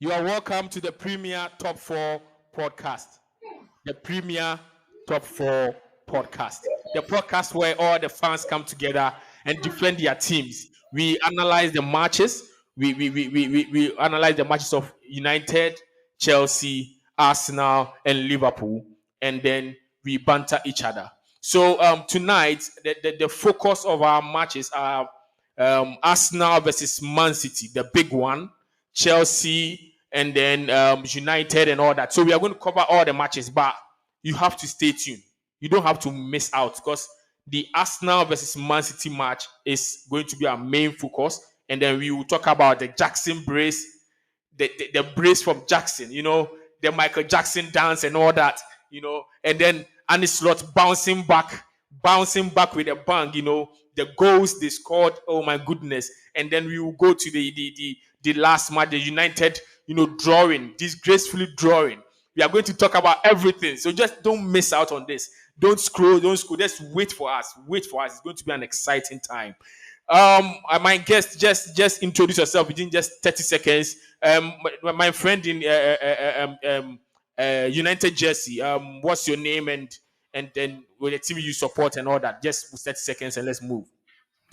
You are welcome to the Premier Top 4 Podcast. The Premier Top 4 Podcast. The podcast where all the fans come together and defend their teams. We analyze the matches. We analyze the matches of United, Chelsea, Arsenal, and Liverpool. And then we banter each other. So tonight, the focus of our matches are Arsenal versus Man City, the big one, Chelsea, and then United and all that. So we are going to cover all the matches, but you have to stay tuned. You don't have to miss out because the Arsenal versus Man City match is going to be our main focus. And then we will talk about the Jackson brace, the brace from Jackson, the Michael Jackson dance and all that, and then Annie Slot bouncing back with a bang, the goals they scored. Oh my goodness. And then we will go to the last match, the United, drawing, disgracefully drawing. We are going to talk about everything. So just don't miss out on this. Don't scroll. Just wait for us. It's going to be an exciting time. My guest, just introduce yourself within just 30 seconds. My friend in United Jersey. What's your name and then with the team you support and all that? Just 30 seconds and let's move.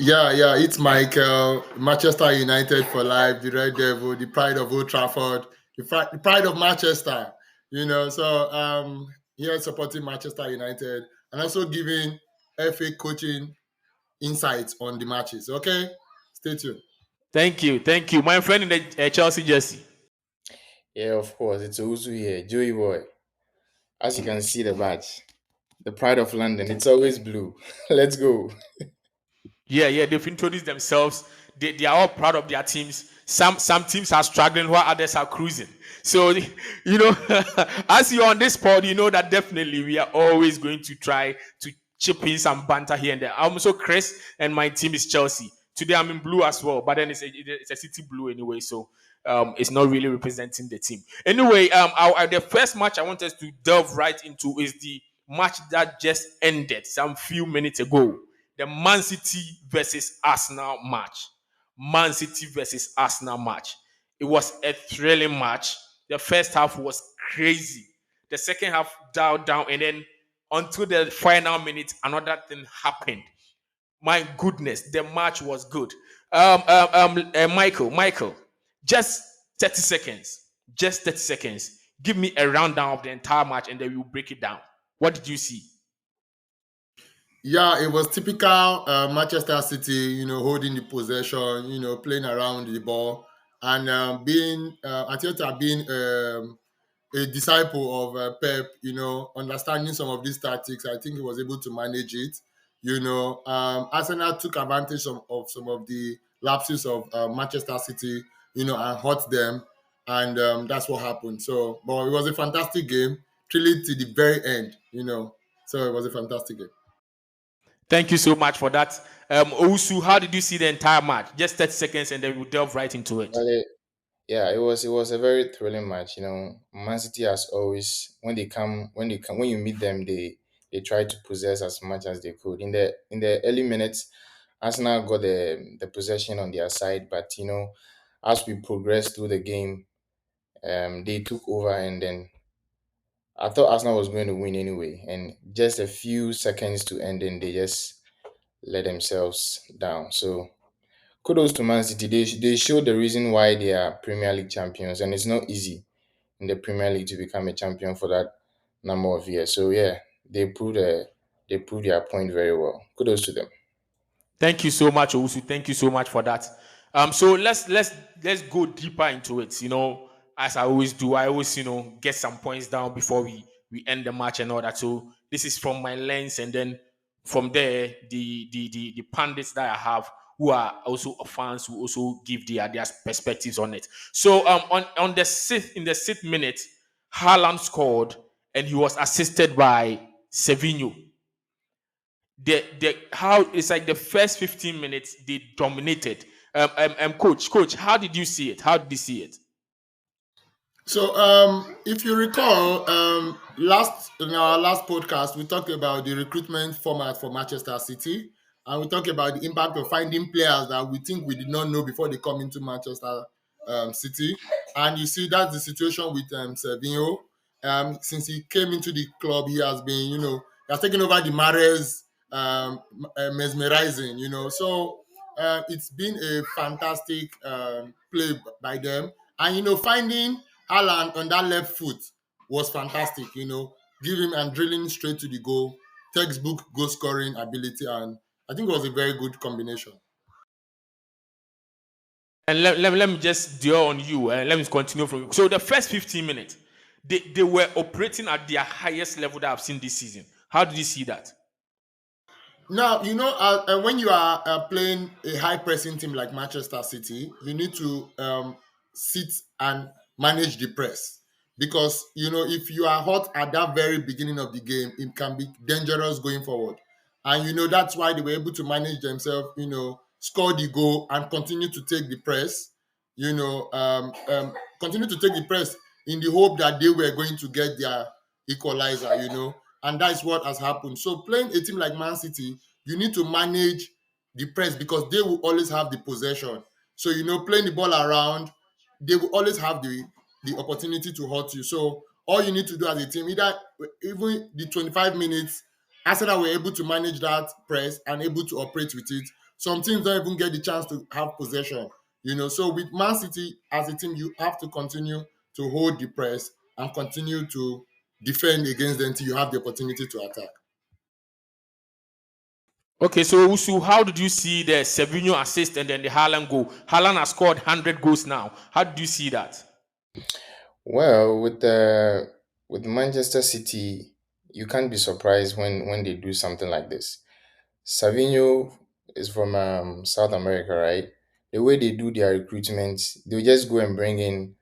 Yeah, it's Michael, Manchester United for life, the Red Devil, the pride of Old Trafford, the pride of Manchester, So here supporting Manchester United and also giving FA coaching insights on the matches. Okay, stay tuned. Thank you, my friend in the Chelsea jersey. Yeah, of course, it's Ozu here, Joey Boy. As you can see the badge, the pride of London. It's always blue. Let's go. Yeah, they've introduced themselves. They are all proud of their teams. Some teams are struggling while others are cruising. So, as you're on this pod, you know that definitely we are always going to try to chip in some banter here and there. I'm also Chris, and my team is Chelsea. Today I'm in blue as well, but then it's a city blue anyway, so it's not really representing the team. Anyway, the first match I want us to delve right into is the match that just ended some few minutes ago. The Man City versus Arsenal match. It was a thrilling match. The first half was crazy. The second half dialed down, and then until the final minute, another thing happened. My goodness, the match was good. Michael, just 30 seconds. Just 30 seconds. Give me a rundown of the entire match, and then we'll break it down. What did you see? Yeah, it was typical Manchester City, holding the possession, playing around the ball, and being Arteta being a disciple of Pep, understanding some of these tactics. I think he was able to manage it. Arsenal took advantage of some of the lapses of Manchester City, and hurt them, and that's what happened. So, but it was a fantastic game, really to the very end, So it was a fantastic game. Thank you so much for that. Owusu, how did you see the entire match? Just 30 seconds and then we'll delve right into it. Yeah, it was a very thrilling match. Man City as always, when you meet them, they try to possess as much as they could. In the early minutes, Arsenal got the possession on their side, but as we progressed through the game, they took over, and then I thought Arsenal was going to win anyway. And just a few seconds to end, and they just let themselves down. So kudos to Man City. They showed the reason why they are Premier League champions, and it's not easy in the Premier League to become a champion for that number of years. So yeah, they proved their point very well. Kudos to them. Thank you so much, Owusu. Thank you so much for that. So let's go deeper into it. As I always do, I always get some points down before we end the match and all that. So this is from my lens, and then from there, the pundits that I have who are also fans who also give their perspectives on it. So in the sixth minute, Haaland scored and he was assisted by Savinho. How it's like the first 15 minutes they dominated. Coach, how did you see it? How did you see it? So, if you recall, in our last podcast, we talked about the recruitment format for Manchester City, and we talked about the impact of finding players that we think we did not know before they come into Manchester City. And you see, that's the situation with Savinho. Since he came into the club, he has been, he has taken over the Mahrez mesmerizing, So it's been a fantastic play by them. And, finding Haaland on that left foot was fantastic, give him and drilling straight to the goal, textbook goal scoring ability. And I think it was a very good combination. And let me just dwell on you and let me continue from you. So the first 15 minutes, they were operating at their highest level that I've seen this season. How did you see that? Now, when you are playing a high pressing team like Manchester City, you need to sit and manage the press. Because, if you are hot at that very beginning of the game, it can be dangerous going forward. And, that's why they were able to manage themselves, score the goal and continue to take the press, continue to take the press in the hope that they were going to get their equalizer, and that's what has happened. So playing a team like Man City, you need to manage the press because they will always have the possession. So playing the ball around, they will always have the opportunity to hurt you. So all you need to do as a team, either even the 25 minutes, Arsenal were able to manage that press and able to operate with it. Some teams don't even get the chance to have possession. So with Man City as a team, you have to continue to hold the press and continue to defend against them until you have the opportunity to attack. Okay, so Usu, how did you see the Savinho assist and then the Haaland goal? Haaland has scored 100 goals now. How did you see that? Well, with Manchester City, you can't be surprised when they do something like this. Savinho is from South America, right? The way they do their recruitment, they just go and bring in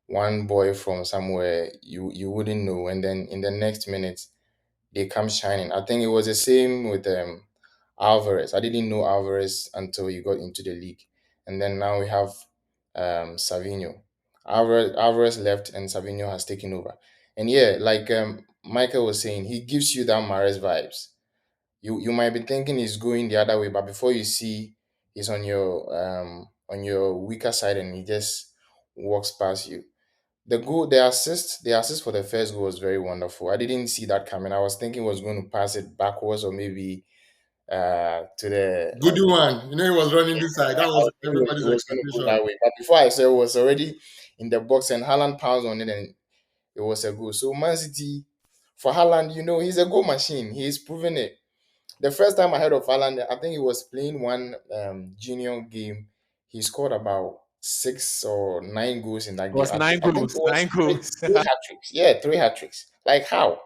one boy from somewhere you wouldn't know, and then in the next minute they come shining. I think it was the same with Alvarez. I didn't know Alvarez until he got into the league, and then now we have Savinho. Alvarez left, and Savinho has taken over. And yeah, like Michael was saying, he gives you that Mahrez vibes. You might be thinking he's going the other way, but before you see, he's on your weaker side, and he just walks past you. The assist for the first goal was very wonderful. I didn't see that coming. I was thinking he was going to pass it backwards or maybe to the Good one. He was running this side. That I was was thinking it everybody's was going to go expectation. that way. But before I saw it was already in the box and Haaland pounced on it and it was a goal. So Man City for Haaland, he's a goal machine. He's proven it. The first time I heard of Haaland, I think he was playing one junior game. He scored about 6 or 9 goals in that It game. was I nine think goals. it was Nine goals. three hat tricks. Yeah, three hat tricks. Like how?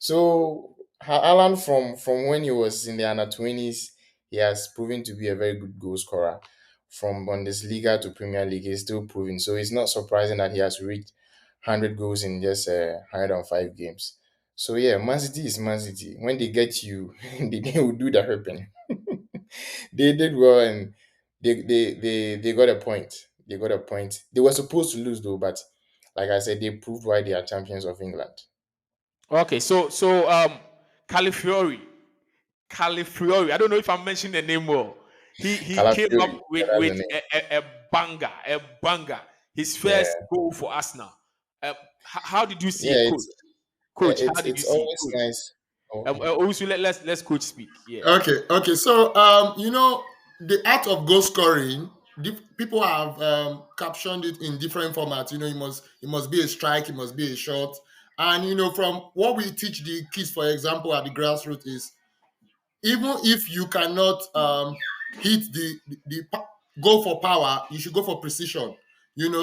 So Alan from when he was in the under 20s, he has proven to be a very good goal scorer. From Bundesliga to Premier League, he's still proving. So it's not surprising that he has reached 100 goals in just 105 games. So yeah, Man City is Man City. When they get you, they will do the hurting. They did well and they got a point. They got a point. They were supposed to lose though, but like I said, they proved why they are champions of England. Okay, so Califiori. Califiori. I don't know if I'm mentioning the name well. He came up Calafiori, yeah, that's with the name. a banger, a banger. His first Yeah, goal for Arsenal. How did you see it, yeah. coach? It's Coach, how it's did you it's see it, always coach? nice. Okay. Also, let's coach speak. Yeah. Okay. So, the art of goal scoring, people have captioned it in different formats. It must be a strike, it must be a shot. And, from what we teach the kids, for example, at the grassroots is even if you cannot hit go for power, you should go for precision.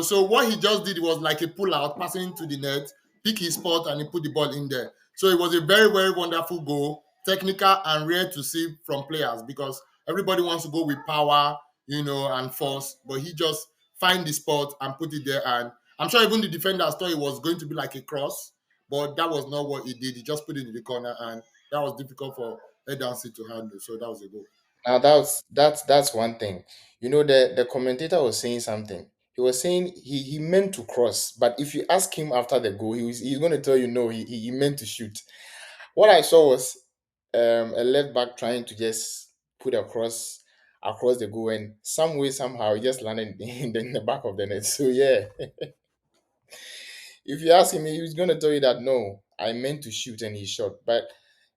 So what he just did was like a pull out, passing to the net, pick his spot, and he put the ball in there. So it was a very, very wonderful goal, technical and rare to see from players because everybody wants to go with power, and force, but he just find the spot and put it there. And I'm sure even the defenders thought it was going to be like a cross, but that was not what he did. He just put it in the corner, and that was difficult for Edansi to handle. So that was a goal. Now that's one thing. The commentator was saying something. He was saying he meant to cross, but if you ask him after the goal, he's going to tell you no, he meant to shoot. What I saw was a left back trying to just put a cross across the goal, and some way somehow it just landed in the back of the net. So yeah, if you ask him, he's going to tell you that no, I meant to shoot and he shot. But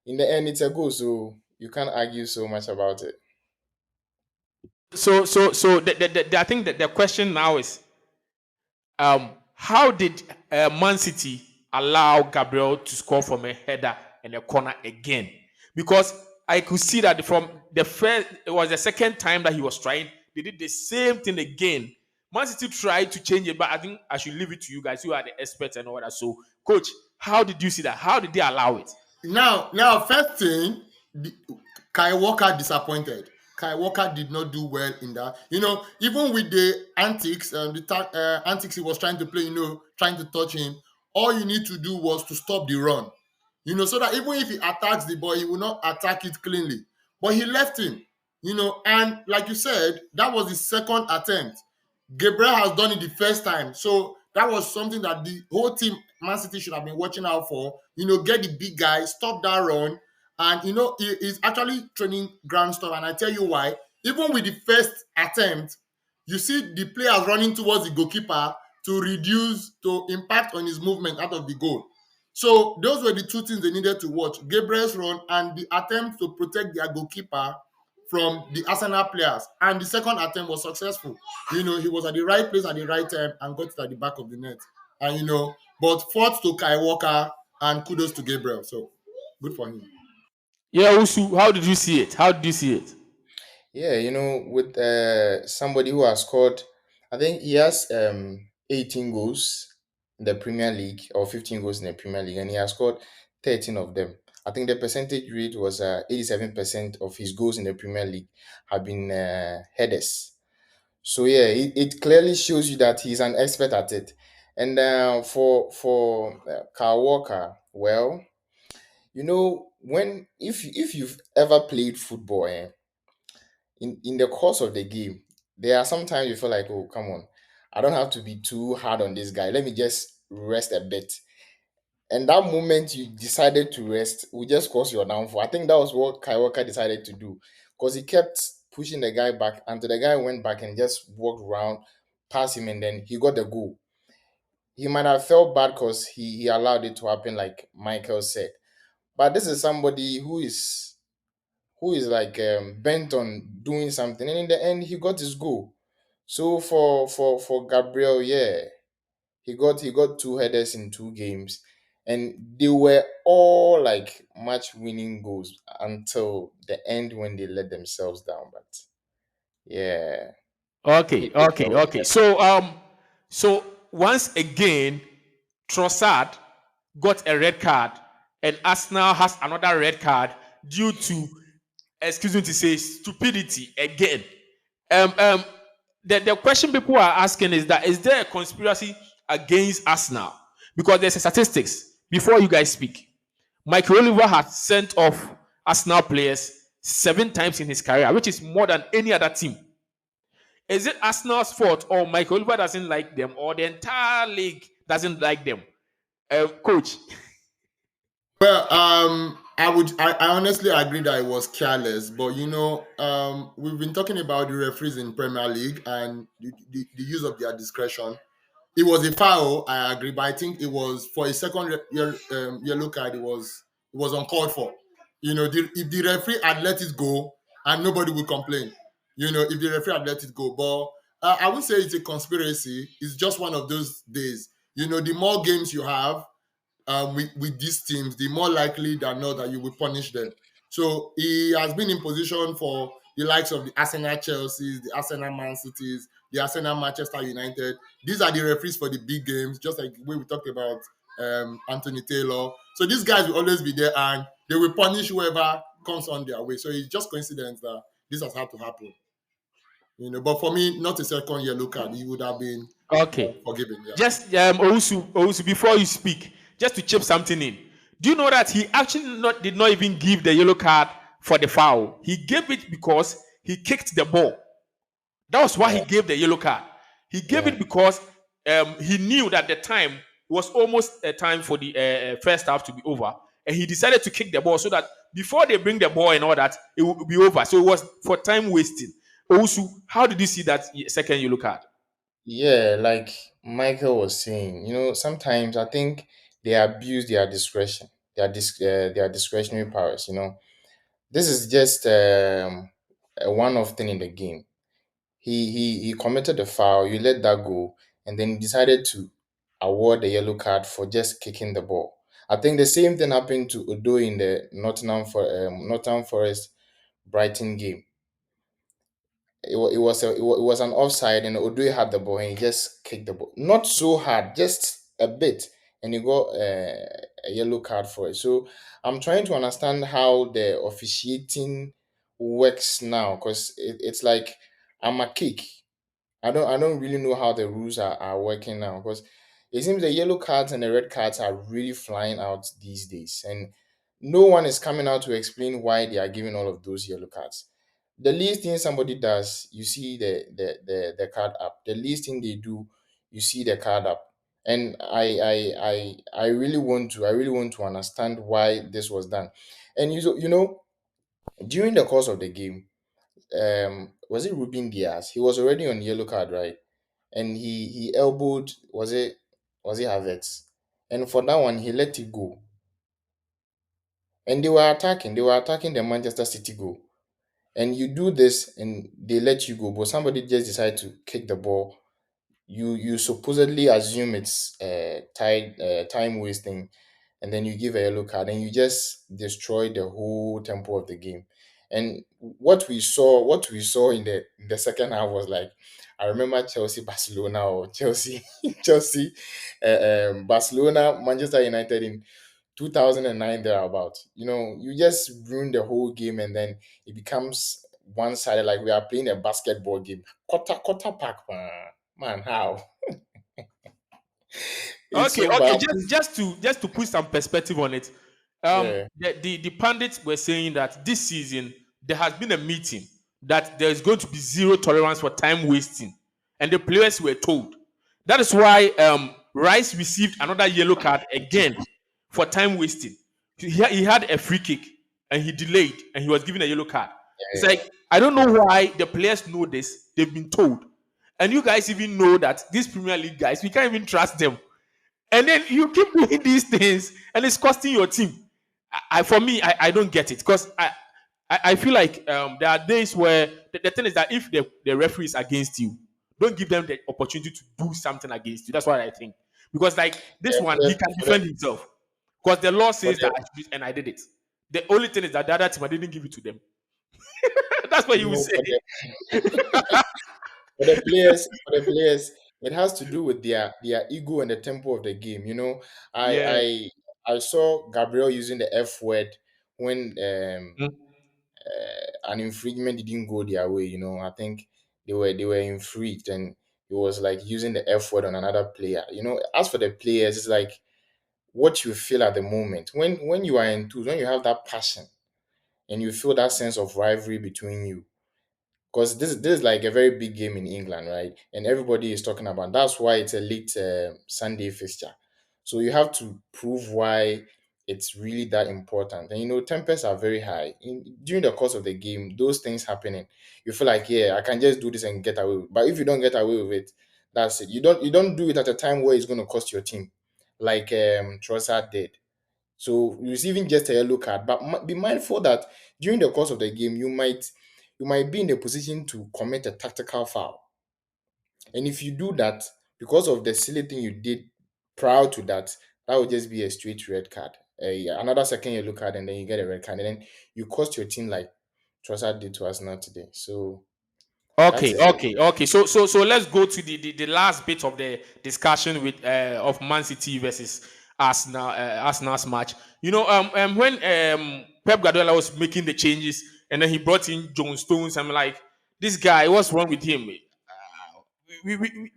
in the end, it's a goal, so you can't argue so much about it. So I think that the question now is, how did Man City allow Gabriel to score from a header and a corner again? Because I could see that from the first, it was the second time that he was trying. They did the same thing again. Man City tried to change it, but I think I should leave it to you guys. You are the experts and all that. So, coach, how did you see that? How did they allow it? Now, first thing, Kai Walker disappointed. Kai Walker did not do well in that. Even with the antics, antics he was trying to play, trying to touch him, all you need to do was to stop the run. So that even if he attacks the ball, he will not attack it cleanly. But he left him, and like you said, that was his second attempt. Gabriel has done it the first time. So that was something that the whole team, Man City, should have been watching out for. Get the big guy, stop that run. And, he's actually training ground stuff. And I tell you why. Even with the first attempt, you see the players running towards the goalkeeper to impact on his movement out of the goal. So those were the two things they needed to watch. Gabriel's run and the attempt to protect their goalkeeper from the Arsenal players. And the second attempt was successful. He was at the right place at the right time and got it at the back of the net. And, but fault to Kai Walker and kudos to Gabriel. So good for him. Yeah, Usu, how did you see it? Yeah, with somebody who has scored, I think he has 18 goals in the Premier League or 15 goals in the Premier League, and he has scored 13 of them. I think the percentage rate was 87% of his goals in the Premier League have been headers. So yeah, it clearly shows you that he's an expert at it. And for Kyle Walker, well, if you've ever played football, in the course of the game, there are sometimes you feel like, oh, come on, I don't have to be too hard on this guy. Let me just rest a bit. And that moment you decided to rest will just cause your downfall. I think that was what Kai Walker decided to do, because he kept pushing the guy back until the guy went back and just walked around past him, and then he got the goal. He might have felt bad because he allowed it to happen, like Michael said. But this is somebody who is like bent on doing something, and in the end he got his goal. So for Gabriel, yeah, he got 2 headers in 2 games, and they were all like match winning goals until the end when they let themselves down. But yeah. Okay. So once again, Trossard got a red card, and Arsenal has another red card due to, excuse me to say, stupidity again. The question people are asking is that, is there a conspiracy against Arsenal? Because there's a statistics before you guys speak. Michael Oliver has sent off Arsenal players 7 times in his career, which is more than any other team. Is it Arsenal's fault, or Michael Oliver doesn't like them, or the entire league doesn't like them? Coach. Well, I honestly agree that it was careless, but we've been talking about the referees in Premier League and the use of their discretion. It was a foul, I agree, but I think it was for a second yellow card. It was uncalled for. If the referee had let it go, and nobody would complain. If the referee had let it go, but I wouldn't say it's a conspiracy. It's just one of those days. The more games you have with these teams, the more likely than not that you will punish them. So he has been in position for the likes of the Arsenal Chelseas, the Arsenal Man Cities, the Arsenal Manchester United. These are the referees for the big games, just like the way we talked about Anthony Taylor. So these guys will always be there, and they will punish whoever comes on their way. So it's just coincidence that this has had to happen. But for me, not a second yellow card. He would have been forgiven. Yeah. Just Owusu, before you speak, just to chip something in. Do you know that he actually did not even give the yellow card for the foul? He gave it because he kicked the ball. That was why he gave the yellow card. He gave it because he knew that the time was almost a time for the first half to be over, and he decided to kick the ball so that before they bring the ball and all that, it will be over. So it was for time wasting. Also, how did you see that second yellow card? Yeah, like Michael was saying, sometimes I think they abuse their discretion, their discretionary powers. This is just a one-off thing in the game. He committed a foul, you let that go, and then he decided to award a yellow card for just kicking the ball. I think the same thing happened to Odo in the Nottingham Forest Brighton game. It was an offside, and Odoi had the ball and he just kicked the ball. Not so hard, just a bit, and he got a yellow card for it. So I'm trying to understand how the officiating works now, because it's like I'm a kick. I don't really know how the rules are working now, because it seems the yellow cards and the red cards are really flying out these days, and no one is coming out to explain why they are giving all of those yellow cards. The least thing somebody does, you see the card up. The least thing they do, you see the card up. And I really want to understand why this was done. And during the course of the game, was it Ruben Diaz? He was already on yellow card, right? And he elbowed, was it Havertz? And for that one, he let it go. And they were attacking the Manchester City goal. And you do this and they let you go, but somebody just decide to kick the ball. You supposedly assume it's time wasting, and then you give a yellow card and you just destroy the whole tempo of the game. And what we saw in the second half was like, I remember Chelsea Barcelona, or Chelsea Chelsea Barcelona Manchester United in 2009 thereabout. You just ruin the whole game, and then it becomes one-sided, like we are playing a basketball game. Quarter pack, man, how? It's Okay, so okay. bad. Just to put some perspective on it, Yeah, the pundits were saying that this season there has been a meeting that there is going to be zero tolerance for time wasting, and the players were told. That is why Rice received another yellow card again for time wasting. He had a free kick and he delayed, and he was given a yellow card. It's yeah, like I don't know why the players know this. They've been told, and you guys even know that these Premier League guys, we can't even trust them, and then you keep doing these things and it's costing your team. For me, I don't get it, because I feel like there are days where the thing is that if the referee is against you, don't give them the opportunity to do something against you. That's what I think, because like this yeah. one, For he the, can for the, defend himself because the law for says that the, I should, and I did it. The only thing is that the other team, I didn't give it to them. That's what he would say. for the players, it has to do with their ego and the tempo of the game. Yeah. I I saw Gabriel using the F word when Mm. an infringement didn't go their way. I think they were infringed, and it was like using the F word on another player. As for the players, it's like what you feel at the moment when you are enthused, when you have that passion, and you feel that sense of rivalry between you, because this is like a very big game in England, right? And everybody is talking about. That's why it's a late Sunday fixture. So you have to prove why it's really that important. And tempers are very high during the course of the game. Those things happening, you feel like, yeah, I can just do this and get away with it. But if you don't get away with it, that's it. You don't do it at a time where it's going to cost your team, like Trossard did. So receiving just a yellow card, but be mindful that during the course of the game, you might be in a position to commit a tactical foul. And if you do that, because of the silly thing you did prior to that, that would just be a straight red card. Another second yellow card, and then you get a red card, and then you cost your team like Trossard did to us now today. So that Okay, is it. okay, okay. So let's go to the last bit of the discussion with of Man City versus Arsenal's match. When Pep Guardiola was making the changes and then he brought in John Stones, I'm like, this guy, what's wrong with him?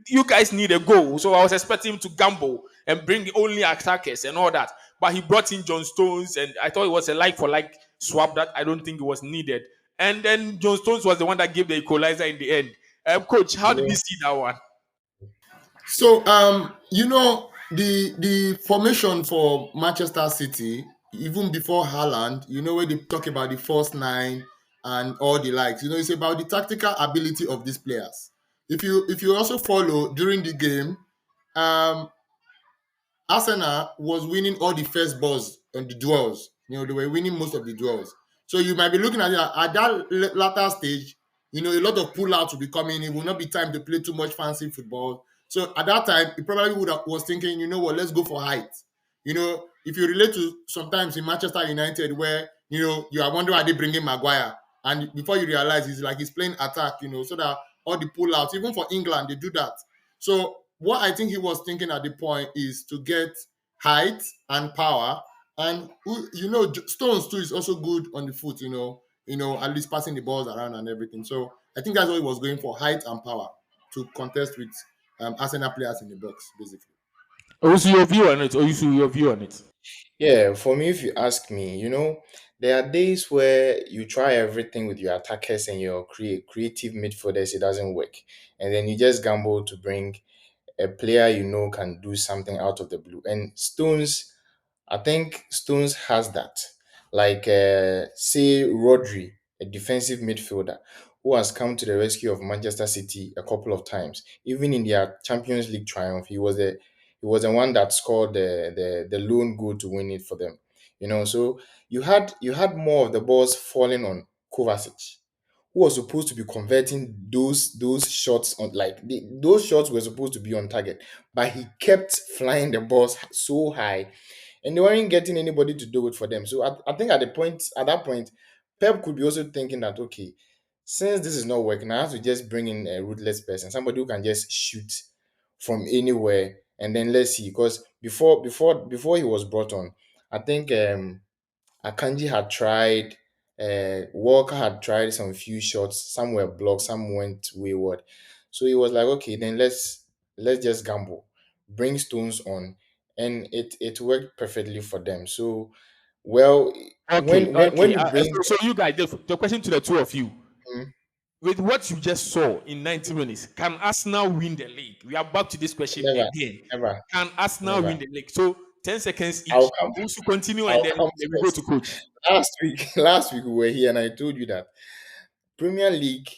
You guys need a goal, so I was expecting him to gamble and bring only attackers and all that. But he brought in John Stones, and I thought it was a like for like swap that I don't think it was needed. And then John Stones was the one that gave the equalizer in the end. Coach, how You did you know, see that one? So, the formation for Manchester City, even before Haaland, when they talk about the first nine and all the likes, it's about the tactical ability of these players. If you also follow during the game, um, Arsenal was winning all the first balls on the duels. They were winning most of the duels. So you might be looking at it at that latter stage. A lot of pullouts will be coming. It will not be time to play too much fancy football. So at that time, he probably was thinking, you know what, let's go for height. If you relate to sometimes in Manchester United, where you are wondering why they bring in Maguire, and before you realize, he's playing attack. So that all the pullouts, even for England, they do that. So what I think he was thinking at the point is to get height and power, and Stones too is also good on the foot. At least passing the balls around and everything. So I think that's what he was going for: height and power to contest with Arsenal players in the box, basically. Also, your view on it. Also, your view on it. Yeah, for me, if you ask me, there are days where you try everything with your attackers and your creative midfielders, it doesn't work. And then you just gamble to bring a player can do something out of the blue. And Stones, I think Stones has that. Like, say, Rodri, a defensive midfielder who has come to the rescue of Manchester City a couple of times. Even in their Champions League triumph, he was the one that scored the lone goal to win it for them. So you had more of the balls falling on Kovacic, who was supposed to be converting those shots on, like those shots were supposed to be on target, but he kept flying the balls so high, and they weren't getting anybody to do it for them. So I think at that point, Pep could be also thinking that, okay, since this is not working, I have to just bring in a ruthless person, somebody who can just shoot from anywhere, and then let's see. Because before he was brought on, I think Akanji had tried, Walker had tried some few shots. Some were blocked, some went wayward. So he was like, okay, then let's just gamble, bring Stones on, and it worked perfectly for them. So, well, Okay, when okay. you bring, So you guys, the question to the two of you: mm, with what you just saw in 90 minutes, can Arsenal win the league? We are back to this question never, again. never, Can Arsenal never. win the league? So 10 seconds I'll each. come. Also continue and I'll then come we go to first. coach. Last week we were here, and I told you that Premier League,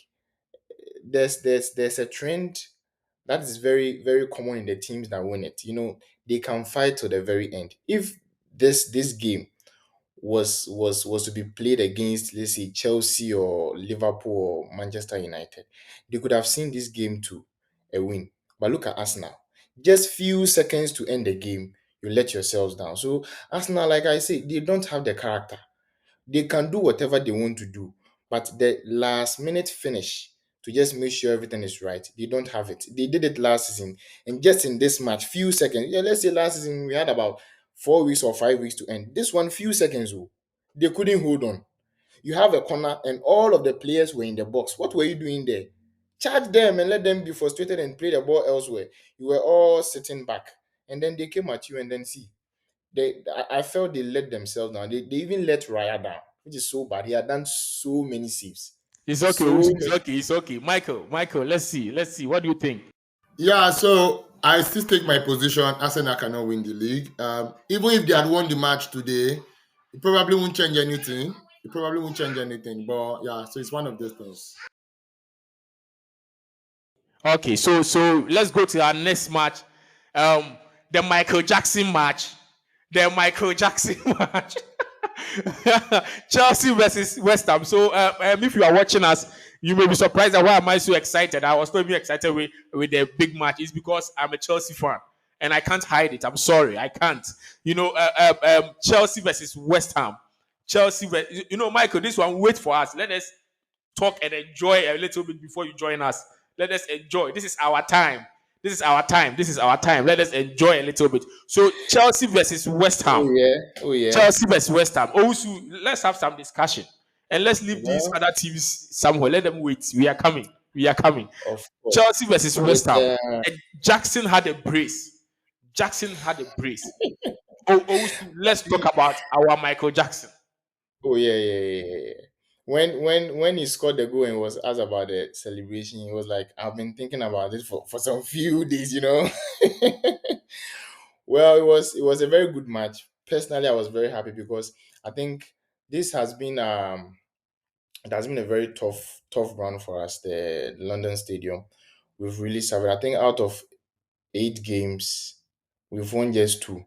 there's a trend that is very very common in the teams that win it. They can fight to the very end. If this game was to be played against, let's say, Chelsea or Liverpool or Manchester United, they could have seen this game to a win. But look at Arsenal. Just few seconds to end the game, you let yourselves down. So Arsenal, like I say, they don't have the character. They can do whatever they want to do, but the last minute finish to just make sure everything is right, they don't have it. They did it last season, and just in this match, few seconds. Yeah, let's say last season we had about 4 weeks or 5 weeks to end. This one, few seconds, oh, they couldn't hold on. You have a corner, and all of the players were in the box. What were you doing there? Charge them and let them be frustrated and play the ball elsewhere. You were all sitting back, and then they came at you, and then see. I felt they let themselves down. They even let Raya down, which is so bad. He had done so many saves. It's okay. So It's many. okay. It's okay. Michael, let's see. Let's see. What do you think? Yeah, so I still take my position. Arsenal cannot win the league. Even if they had won the match today, it probably won't change anything. It probably won't change anything. But yeah, so it's one of those things. Okay, so let's go to our next match. Um, the Michael Jackson match. The Michael Jackson match. Chelsea versus West Ham. So if you are watching us, you may be surprised at why am I so excited. I was not even excited with the big match. It's because I'm a Chelsea fan and I can't hide it. I'm sorry, I can't. Chelsea versus West Ham. Michael, this one wait for us. Let us talk and enjoy a little bit before you join us. Let us enjoy. This is our time. This is our time. This is our time. Let us enjoy a little bit. So Chelsea versus West Oh Ham. yeah, oh yeah. Chelsea versus West Ham. Also, let's have some discussion and let's leave these Well, other teams somewhere. Let them wait. We are coming. We are coming. of course. Chelsea versus West It's Ham. And Jackson had a brace. Jackson had a brace. Also, let's talk about our Michael Jackson. oh yeah, yeah, yeah, yeah, yeah. When he scored the goal and was asked about the celebration, he was like, "I've been thinking about this for some few days." Well, it was a very good match. Personally, I was very happy because I think this has been it has been a very tough run for us, the London Stadium. we've really suffered. I think out of 8 games, we've won just two.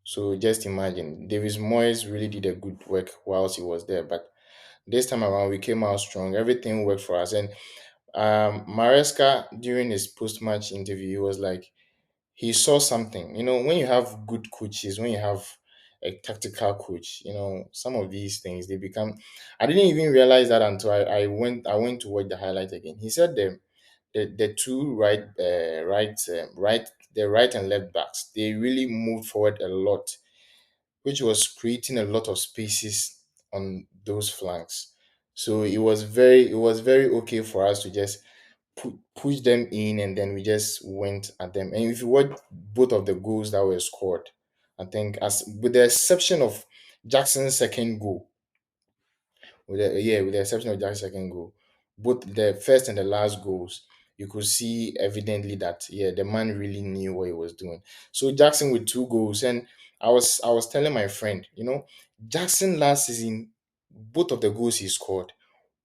So just imagine, Davis Moyes really did a good work whilst he was there. But this time around, we came out strong. Everything worked for us. And Maresca, during his post-match interview, he was like, he saw something. When you have good coaches, when you have a tactical coach, some of these things they become. I didn't even realize that until I went to watch the highlight again. He said the two the right and left backs, they really moved forward a lot, which was creating a lot of spaces on those flanks. So it was very okay for us to just push them in, and then we just went at them. And if you watch both of the goals that were scored, I think, as with the exception of Jackson's second goal, with the exception of Jackson's second goal, both the first and the last goals, you could see evidently that the man really knew what he was doing. So Jackson with two goals, and I was telling my friend, Jackson last season, both of the goals he scored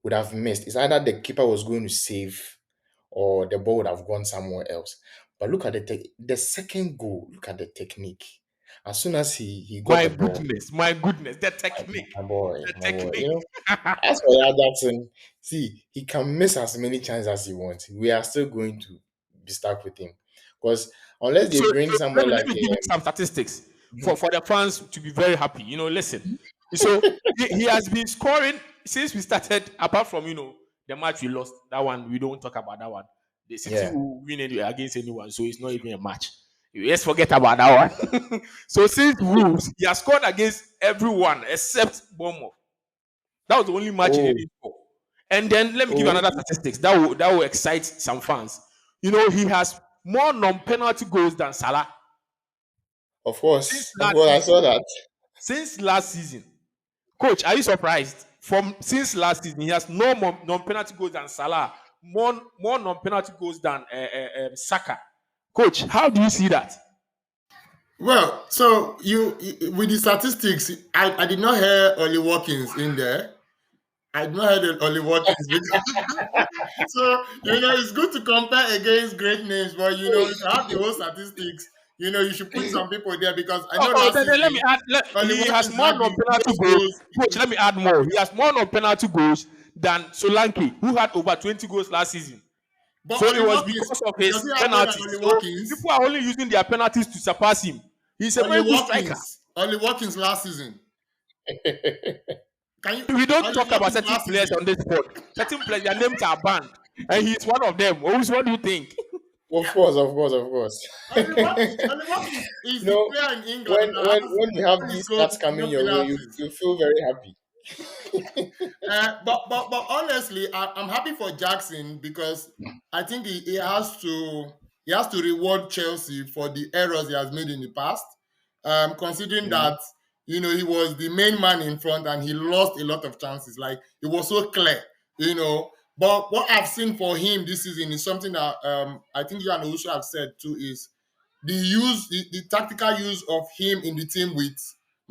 would have missed. It's either the keeper was going to save or the ball would have gone somewhere else. But look at the second goal. Look at the technique. As soon as he got My the ball, goodness, the technique, my the boy. technique. As for that Jackson, see, he can miss as many chances as he wants. We are still going to be stuck with him because unless they bring So let somebody me, like let me give you some statistics for the fans to be very happy. Listen. So he has been scoring since we started. Apart from the match we lost, that one we don't talk about that one. The City yeah, will win against anyone, so it's not even a match. Let's forget about that one. So since Wolves, he has scored against everyone except Bournemouth. That was the only match he oh, didn't score. And then let me give you oh, another statistics that will excite some fans. He has more non-penalty goals than Salah since of last course, I season. saw that. Since last season, coach, are you surprised? From since last season, he has no more non-penalty goals than Salah, more non-penalty goals than Saka. Coach, how do you see that? Well, so with the statistics, I did not hear Ollie Watkins in there. I did not hear the Ollie Watkins. So it's good to compare against great names, but if you have the whole statistics, you should put some people there because I know last Then let me season add. Ollie He has Watkins more had the non-penalty most goals. goals. Coach, let me add more. He has more non-penalty goals than Solanke, who had over 20 goals last season. But So it Ollie was Watkins, because of does his he have more than penalties. Ollie So Watkins? people are only using their penalties to surpass him. He's a very good striker. Ollie Watkins last season. Can you We don't Ollie talk about Watkins certain last players season? on this sport. Certain players, their names are banned, and he's one of them. What do you think? Of course, of course, of course. Ollie Watkins is you the know, player in England when that when has when you have only these scored stats coming no your way, you penalties. you feel very happy. But honestly, I'm happy for Jackson because I think he has to reward Chelsea for the errors he has made in the past. Considering Mhm. that he was the main man in front and he lost a lot of chances. Like it was so clear, you know. But what I've seen for him this season is something that I think you and Usha have said too is the tactical use of him in the team with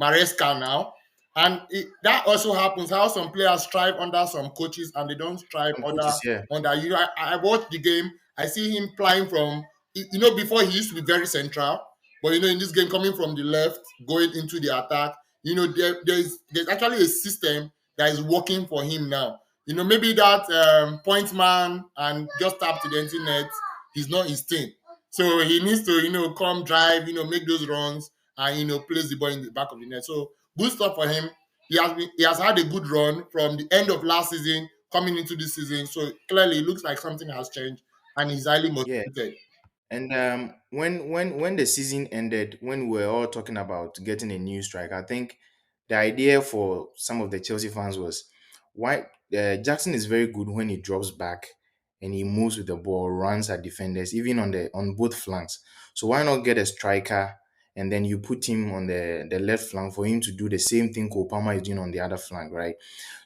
Maresca now. And that also happens how some players strive under some coaches and they don't strive Some under coaches, yeah. under you. I watched the game. I see him flying from before he used to be very central, but in this game coming from the left, going into the attack. There's actually a system that is working for him now. Maybe that point man and just tap to the empty net is not his thing. So he needs to, come drive, make those runs and place the ball in the back of the net. So good stuff for him. He has had a good run from the end of last season coming into this season. So clearly it looks like something has changed and he's highly Yeah. motivated. And when the season ended, when we were all talking about getting a new striker, I think the idea for some of the Chelsea fans was why Jackson is very good when he drops back and he moves with the ball, runs at defenders, even on both flanks. So why not get a striker and then you put him on the left flank for him to do the same thing Kopama is doing on the other flank, right?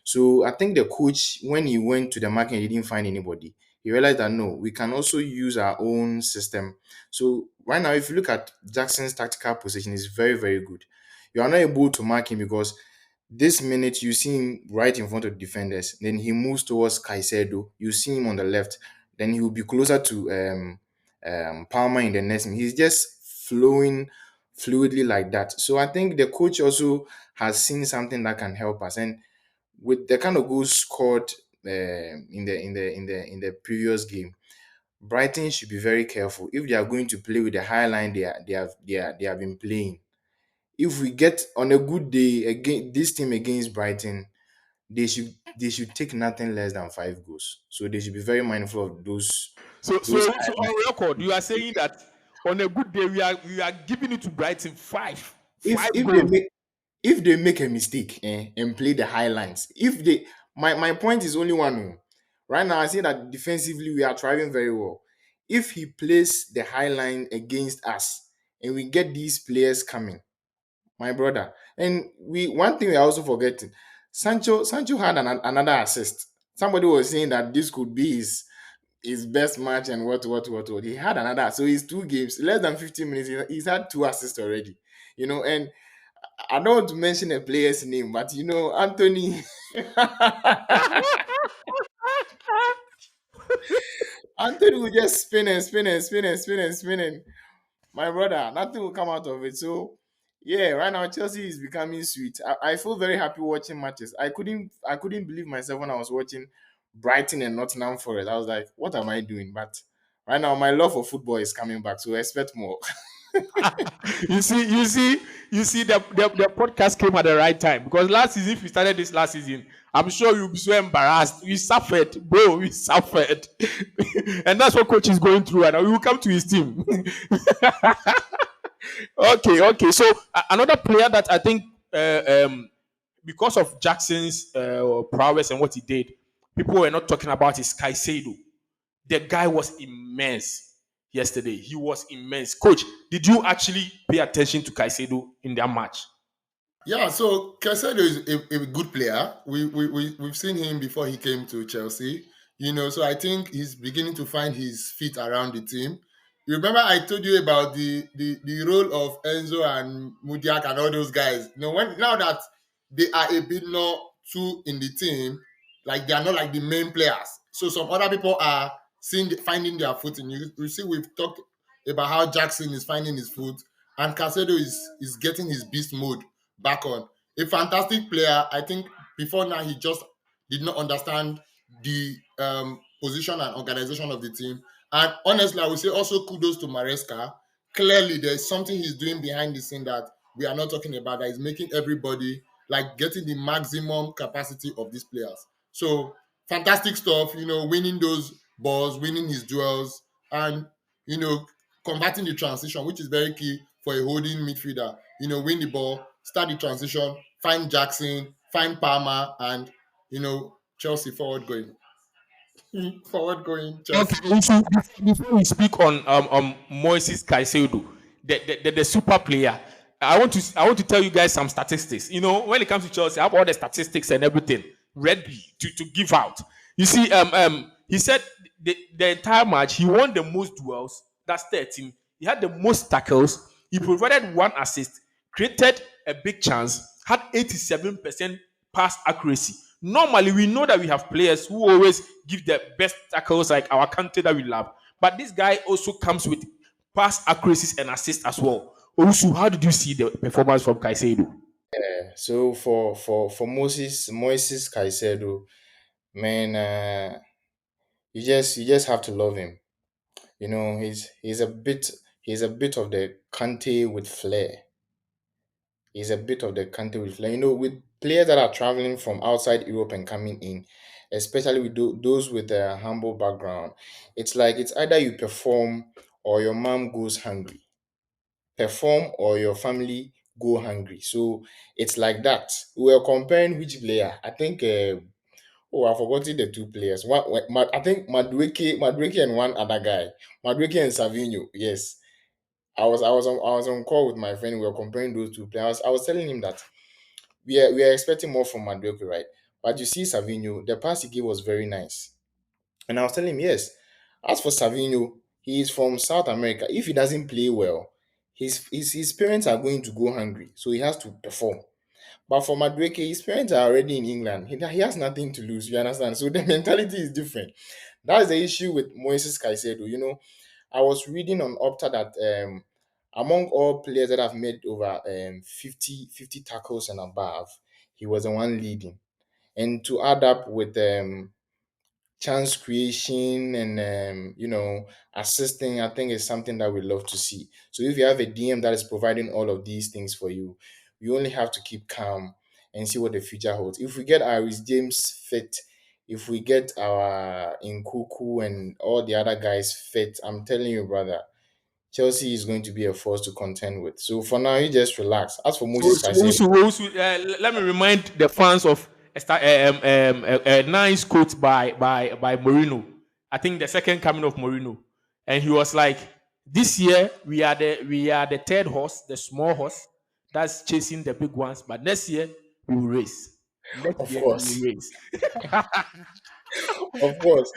So I think the coach, when he went to the market, he didn't find anybody. He realized that no, we can also use our own system. So right now, if you look at Jackson's tactical position, is very, very good. You are not able to mark him because this minute you see him right in front of the defenders. Then he moves towards Caicedo. You see him on the left. then he will be closer to Palmer in the next minute. He's just flowing fluidly like that. So I think the coach also has seen something that can help us. And with the kind of goals scored in the previous game, Brighton should be very careful if they are going to play with the high line they have been playing. If we get on a good day again this team against Brighton, they should take nothing less than 5 goals. So they should be very mindful of So, those so, high so lines. on record, you are saying that on a good day we are giving it to Brighton If five if they goals. make if they make a mistake and play the high lines, if they my point is only one. Right now, I see that defensively we are thriving very well. If he plays the high line against us and we get these players coming, my brother, and we one thing we're also forgetting, Sancho had another assist. Somebody was saying that this could be his best match and what. He had another, so he's 2 games, less than 15 minutes. He's had 2 assists already. And I don't want to mention a player's name, but Anthony. Anthony will just spin and spin and spin and spin and spinning. My brother, nothing will come out of it. So yeah, right now Chelsea is becoming sweet. I feel very happy watching matches. I couldn't believe myself when I was watching Brighton and Nottingham Forest. I was like, what am I doing? But right now my love for football is coming back, so expect more. You see, the podcast came at the right time because last season, if we started this last season, I'm sure you'll be so embarrassed. We suffered, bro. We suffered, and that's what coach is going through. And we will come to his team. Okay. So another player that I think, because of Jackson's prowess and what he did, people were not talking about is Caicedo. The guy was immense yesterday. He was immense. Coach, did you actually pay attention to Caicedo in that match? Yeah, so Caicedo is a good player. We've seen him before he came to Chelsea. So I think he's beginning to find his feet around the team. You remember I told you about the role of Enzo and Mudiak and all those guys. When now that they are a bit more two in the team, like they are not like the main players. So some other people are finding their footing. You see, we've talked about how Jackson is finding his foot, and Caicedo is getting his beast mode back on. A fantastic player. I think before now he just did not understand the position and organization of the team. And honestly, I would say also kudos to Maresca. Clearly, there's something he's doing behind the scene that we are not talking about that is making everybody like getting the maximum capacity of these players. So fantastic stuff, winning those balls, winning his duels, and you know, converting the transition, which is very key for a holding midfielder. Win the ball, start the transition, find Jackson, find Palmer, and Chelsea forward going. Forward going Okay, Chelsea. before we speak on Moises Caicedo, the super player, I want to tell you guys some statistics. When it comes to Chelsea, I have all the statistics and everything ready to give out. You see, he said the entire match he won the most duels. That's 13. He had the most tackles. He provided one assist, created a big chance, had 87% pass accuracy. Normally, we know that we have players who always give the best tackles, like our country that we love. But this guy also comes with pass accuracies and assists as well. Also, how did you see the performance from Caicedo? So for Moises Caicedo, man, you just have to love him. He's a bit of the Kante with flair. He's a bit of the Kante with flair. With players that are traveling from outside Europe and coming in, especially with those with a humble background, it's like it's either you perform or your mom goes hungry. Perform or your family go hungry. So it's like that. We were comparing which player. I think. I've forgotten the two players. I think Madueke and one other guy. Madueke and Savinho. Yes, I was on call with my friend. We were comparing those two players. I was telling him that we are expecting more from Madueke, right? But you see, Savinho, the pass he gave was very nice. And I was telling him, yes, as for Savinho, he is from South America. If he doesn't play well, his parents are going to go hungry. So he has to perform. But for Madueke, his parents are already in England. He has nothing to lose, you understand? So the mentality is different. That's the issue with Moises Caicedo. I was reading on Opta that among all players that have made over 50 tackles and above, he was the one leading. And to add up with chance creation and assisting, I think is something that we love to see. So if you have a DM that is providing all of these things for you, you only have to keep calm and see what the future holds. If we get our Rhys James fit, if we get our Nkuku and all the other guys fit, I'm telling you, brother, Chelsea is going to be a force to contend with. So for now, you just relax. As for So, Moses Caicedo, let me remind the fans of a nice quote by Mourinho. I think the second coming of Mourinho, and he was like, "This year we are the third horse, the small horse that's chasing the big ones, but next year we will race. Next of year we course. will race." Of course.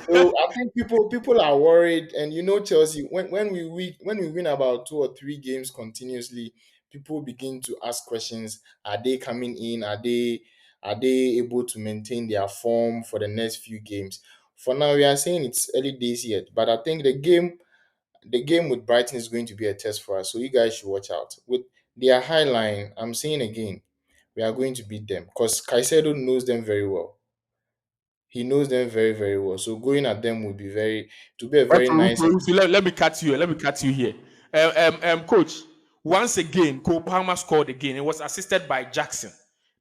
So I think people are worried, and Chelsea, when we win about 2 or 3 games continuously, people begin to ask questions. Are they coming in? Are they able to maintain their form for the next few games? For now, we are saying it's early days yet, but I think the game with Brighton is going to be a test for us. So you guys should watch out. With their high line, I'm saying again, we are going to beat them because Caicedo knows them very well. He knows them very, very well. So going at them would be to be a very nice. Let me cut you. Let me cut you here. Coach, once again, Cole Palmer scored again. It was assisted by Jackson.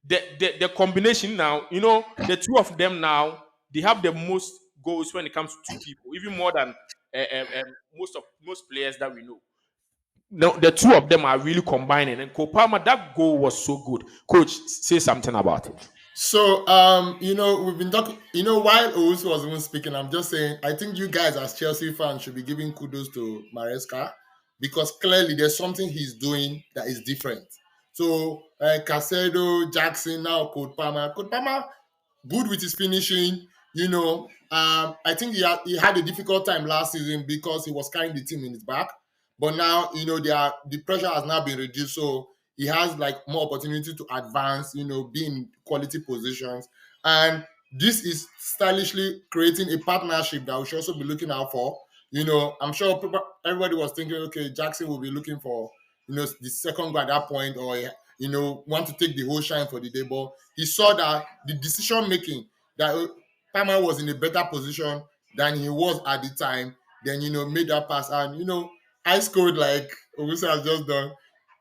The combination now, the two of them now, they have the most goals when it comes to two people, even more than most players that we know. No, the two of them are really combining. And Cole Palmer, that goal was so good. Coach, say something about it. So, we've been talking, while Owusu was even speaking, I'm just saying, I think you guys as Chelsea fans should be giving kudos to Maresca because clearly there's something he's doing that is different. So, Caicedo, Jackson, now Cole Palmer. Cole Palmer, good with his finishing. I think he had a difficult time last season because he was carrying the team in his back. But now, the pressure has now been reduced. So he has like more opportunity to advance, be in quality positions. And this is stylishly creating a partnership that we should also be looking out for. I'm sure everybody was thinking, okay, Jackson will be looking for, the second guy at that point, or want to take the whole shine for the day. But he saw that the decision making that Palmer was in a better position than he was at the time. Then made that pass, and I scored like Owusu has just done.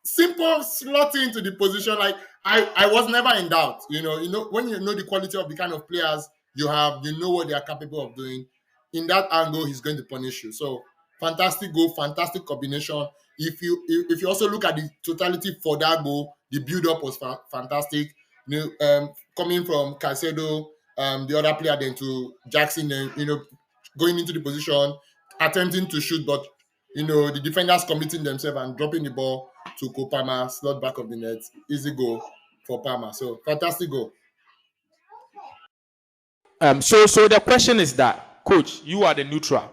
Simple slotting into the position. Like I was never in doubt. When you know the quality of the kind of players you have, you know what they are capable of doing. In that angle, he's going to punish you. So fantastic goal, fantastic combination. If you also look at the totality for that goal, the build up was fantastic. Coming from Caicedo, the other player, then to Jackson, then going into the position, attempting to shoot, but the defenders committing themselves and dropping the ball to Palmer, slot back of the net, easy goal for Palmer. So fantastic goal. So the question is that, Coach, you are the neutral.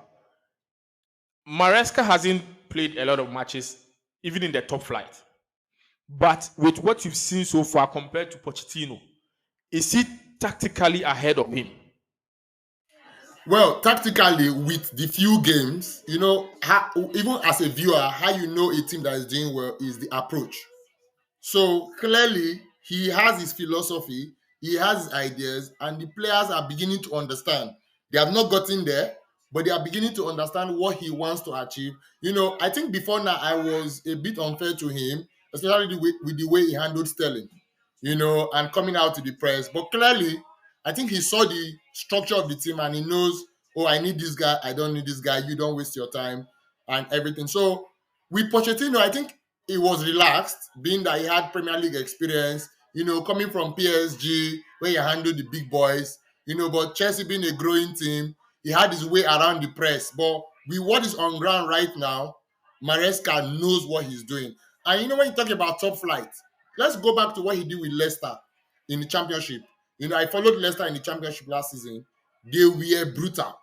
Maresca hasn't played a lot of matches, even in the top flight. But with what you've seen so far compared to Pochettino, is he tactically ahead of him? Well, tactically, with the few games, even as a viewer, how you know a team that is doing well is the approach. So clearly, he has his philosophy, he has his ideas, and the players are beginning to understand. They have not gotten there, but they are beginning to understand what he wants to achieve. I think before now, I was a bit unfair to him, especially with the way he handled Sterling, and coming out to the press. But clearly, I think he saw the structure of the team and he knows, oh, I need this guy, I don't need this guy, you don't waste your time and everything. So with Pochettino, I think he was relaxed, being that he had Premier League experience, coming from PSG, where he handled the big boys, but Chelsea being a growing team, he had his way around the press. But with what is on ground right now, Maresca knows what he's doing. And when you talk about top flight, let's go back to what he did with Leicester in the championship. I followed Leicester in the championship last season. They were brutal.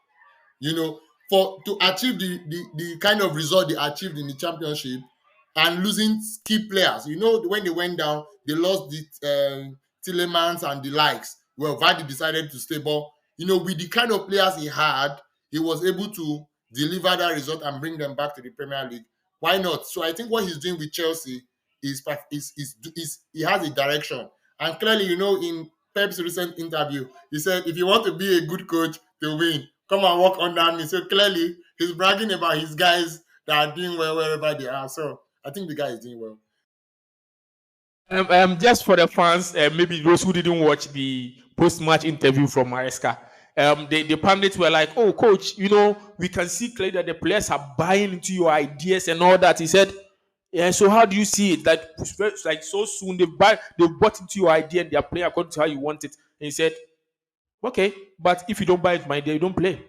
To achieve the kind of result they achieved in the championship and losing key players. When they went down, they lost the Tillemans and the likes. Well, Vardy decided to stay, but with the kind of players he had, he was able to deliver that result and bring them back to the Premier League. Why not? So I think what he's doing with Chelsea is he has a direction. And clearly, in Pep's recent interview, he said, if you want to be a good coach to win, come and work under me. So clearly, he's bragging about his guys that are doing well wherever they are. So I think the guy is doing well. Just for the fans, maybe those who didn't watch the post-match interview from Maresca, the pundits were like, "Oh, coach, we can see clearly that the players are buying into your ideas and all that." He said, "Yeah, so how do you see it? That it's like so soon they've bought into your idea and they're playing according to how you want it." And he said, "Okay, but if you don't buy into my idea, you don't play."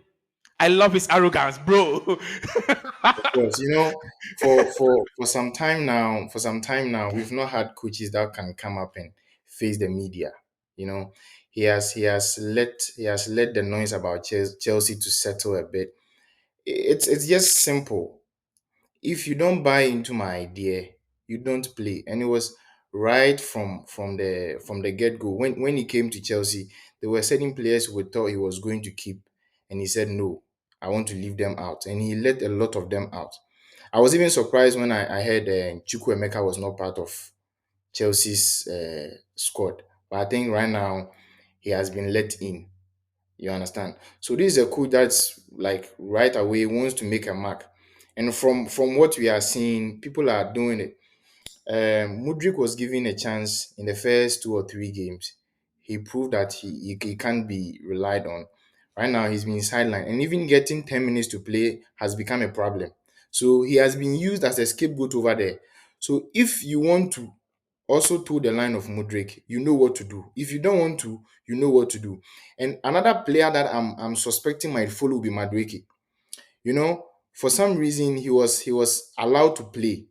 I love his arrogance, bro. Of course, for some time now, we've not had coaches that can come up and face the media. He has let the noise about Chelsea to settle a bit. It's just simple. If you don't buy into my idea, you don't play. And it was right from the get go. When he came to Chelsea, there were certain players who thought he was going to keep, and he said no, I want to leave them out, and he let a lot of them out. I was even surprised when I heard Chukwuemeka was not part of Chelsea's squad, but I think right now he has been let in. You understand? So this is a coach that's like right away wants to make a mark, and from what we are seeing, people are doing it. Mudrik was given a chance in the first 2 or 3 games. He proved that he can't be relied on. Right now, he's been sidelined, and even getting 10 minutes to play has become a problem. So he has been used as a scapegoat over there. So if you want to also toe the line of Mudrik, you know what to do. If you don't want to, you know what to do. And another player that I'm suspecting might follow will be Madueke. For some reason he was allowed to play.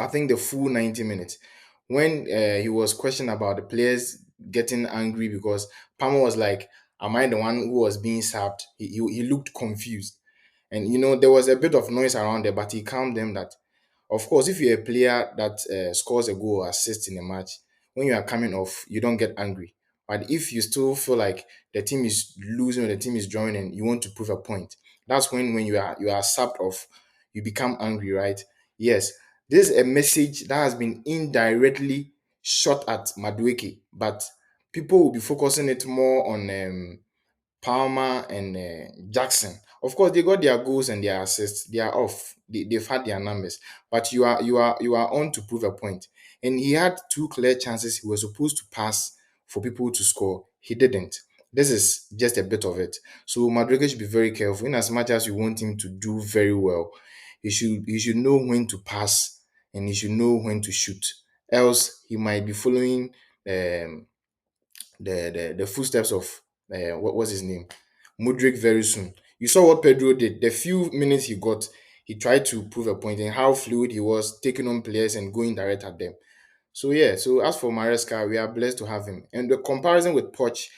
I think the full 90 minutes. When he was questioned about the players getting angry because Palmer was like, "Am I the one who was being sacked?" He looked confused, and there was a bit of noise around there, but he calmed them that, of course, if you're a player that scores a goal or assists in a match, when you are coming off, you don't get angry. But if you still feel like the team is losing or the team is drawing and you want to prove a point, that's when you are subbed off, you become angry, right? Yes, this is a message that has been indirectly shot at Madueke, but people will be focusing it more on Palmer and Jackson. Of course, they got their goals and their assists. They are off. They've had their numbers, but you are on to prove a point. And he had 2 clear chances. He was supposed to pass for people to score. He didn't. This is just a bit of it. So Madueke should be very careful. In as much as you want him to do very well, he should know when to pass and he should know when to shoot. Else, he might be following um, the footsteps of what was his name, Mudrik, very soon. You saw what Pedro did. The few minutes he got, he tried to prove a point and how fluid he was, taking on players and going direct at them. So yeah. So as for Maresca, we are blessed to have him. And the comparison with Poch,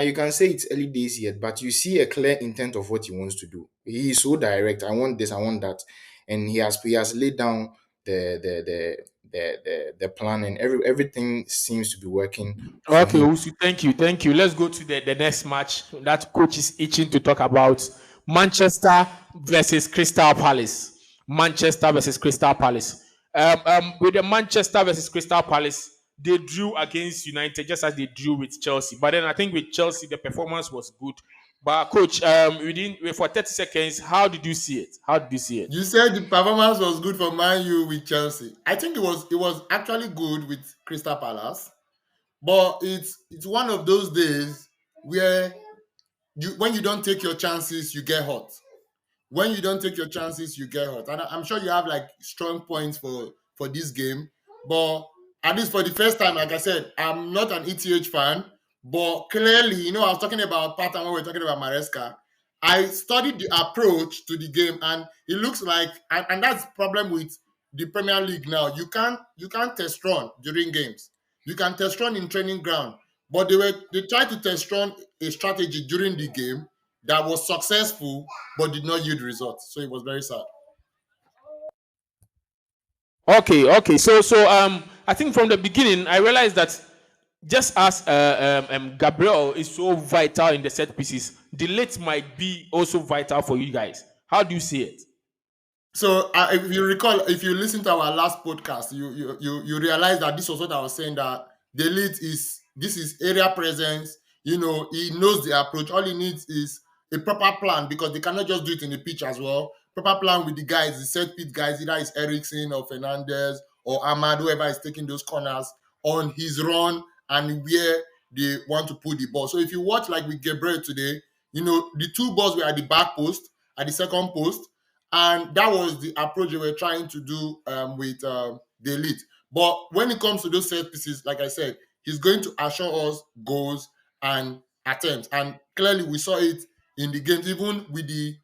you can say it's early days yet, but you see a clear intent of what he wants to do. He is so direct. I want this, I want that, and he has laid down the plan, and everything seems to be working for Okay, him. Usu, thank you. Let's go to the next match that coach is itching to talk about. Manchester versus Crystal Palace. Manchester versus Crystal Palace. With the Manchester versus Crystal Palace, they drew against United just as they drew with Chelsea. But then I think with Chelsea, the performance was good. But coach, within for 30 seconds, how did you see it? How did you see it? You said the performance was good for Man U with Chelsea. I think it was actually good with Crystal Palace, but it's one of those days where when you don't take your chances, you get hot. When you don't take your chances, you get hurt. And I'm sure you have like strong points for this game. But at least for the first time, like I said, I'm not an ETH fan. But clearly, I was talking about pattern when we were talking about Maresca. I studied the approach to the game, and it looks like, and that's the problem with the Premier League now. You can't test run during games. You can test run in training ground, but they tried to test run a strategy during the game that was successful but did not yield results. So it was very sad. Okay. So I think from the beginning I realized that just as Gabriel is so vital in the set pieces, the late might be also vital for you guys. How do you see it? So if you recall, if you listen to our last podcast, you realize that this was what I was saying, that the lead is this is area presence. He knows the approach. All he needs is a proper plan, because they cannot just do it in the pitch as well. Proper plan with the guys, the set piece guys, either it's Ericsson or Fernandez or Ahmad, whoever is taking those corners on his run and where they want to put the ball. So if you watch like with Gabriel today, the two balls were at the back post, at the second post, and that was the approach they were trying to do with the elite. But when it comes to those set pieces, like I said, he's going to assure us goals and attempts. And clearly, we saw it in the games, even with the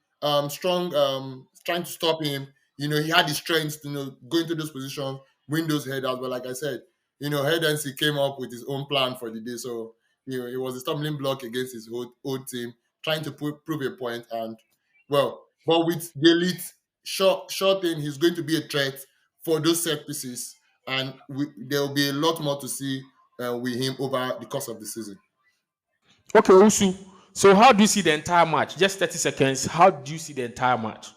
strong trying to stop him. He had the strength to go into those positions, win those headers. But like I said, Henderson came up with his own plan for the day. So it was a stumbling block against his old team, trying to prove a point. And well, but with the elite, sure thing, he's going to be a threat for those set pieces, and there will be a lot more to see with him over the course of the season. Okay, Usu. So how do you see the entire match? Just 30 seconds. How do you see the entire match?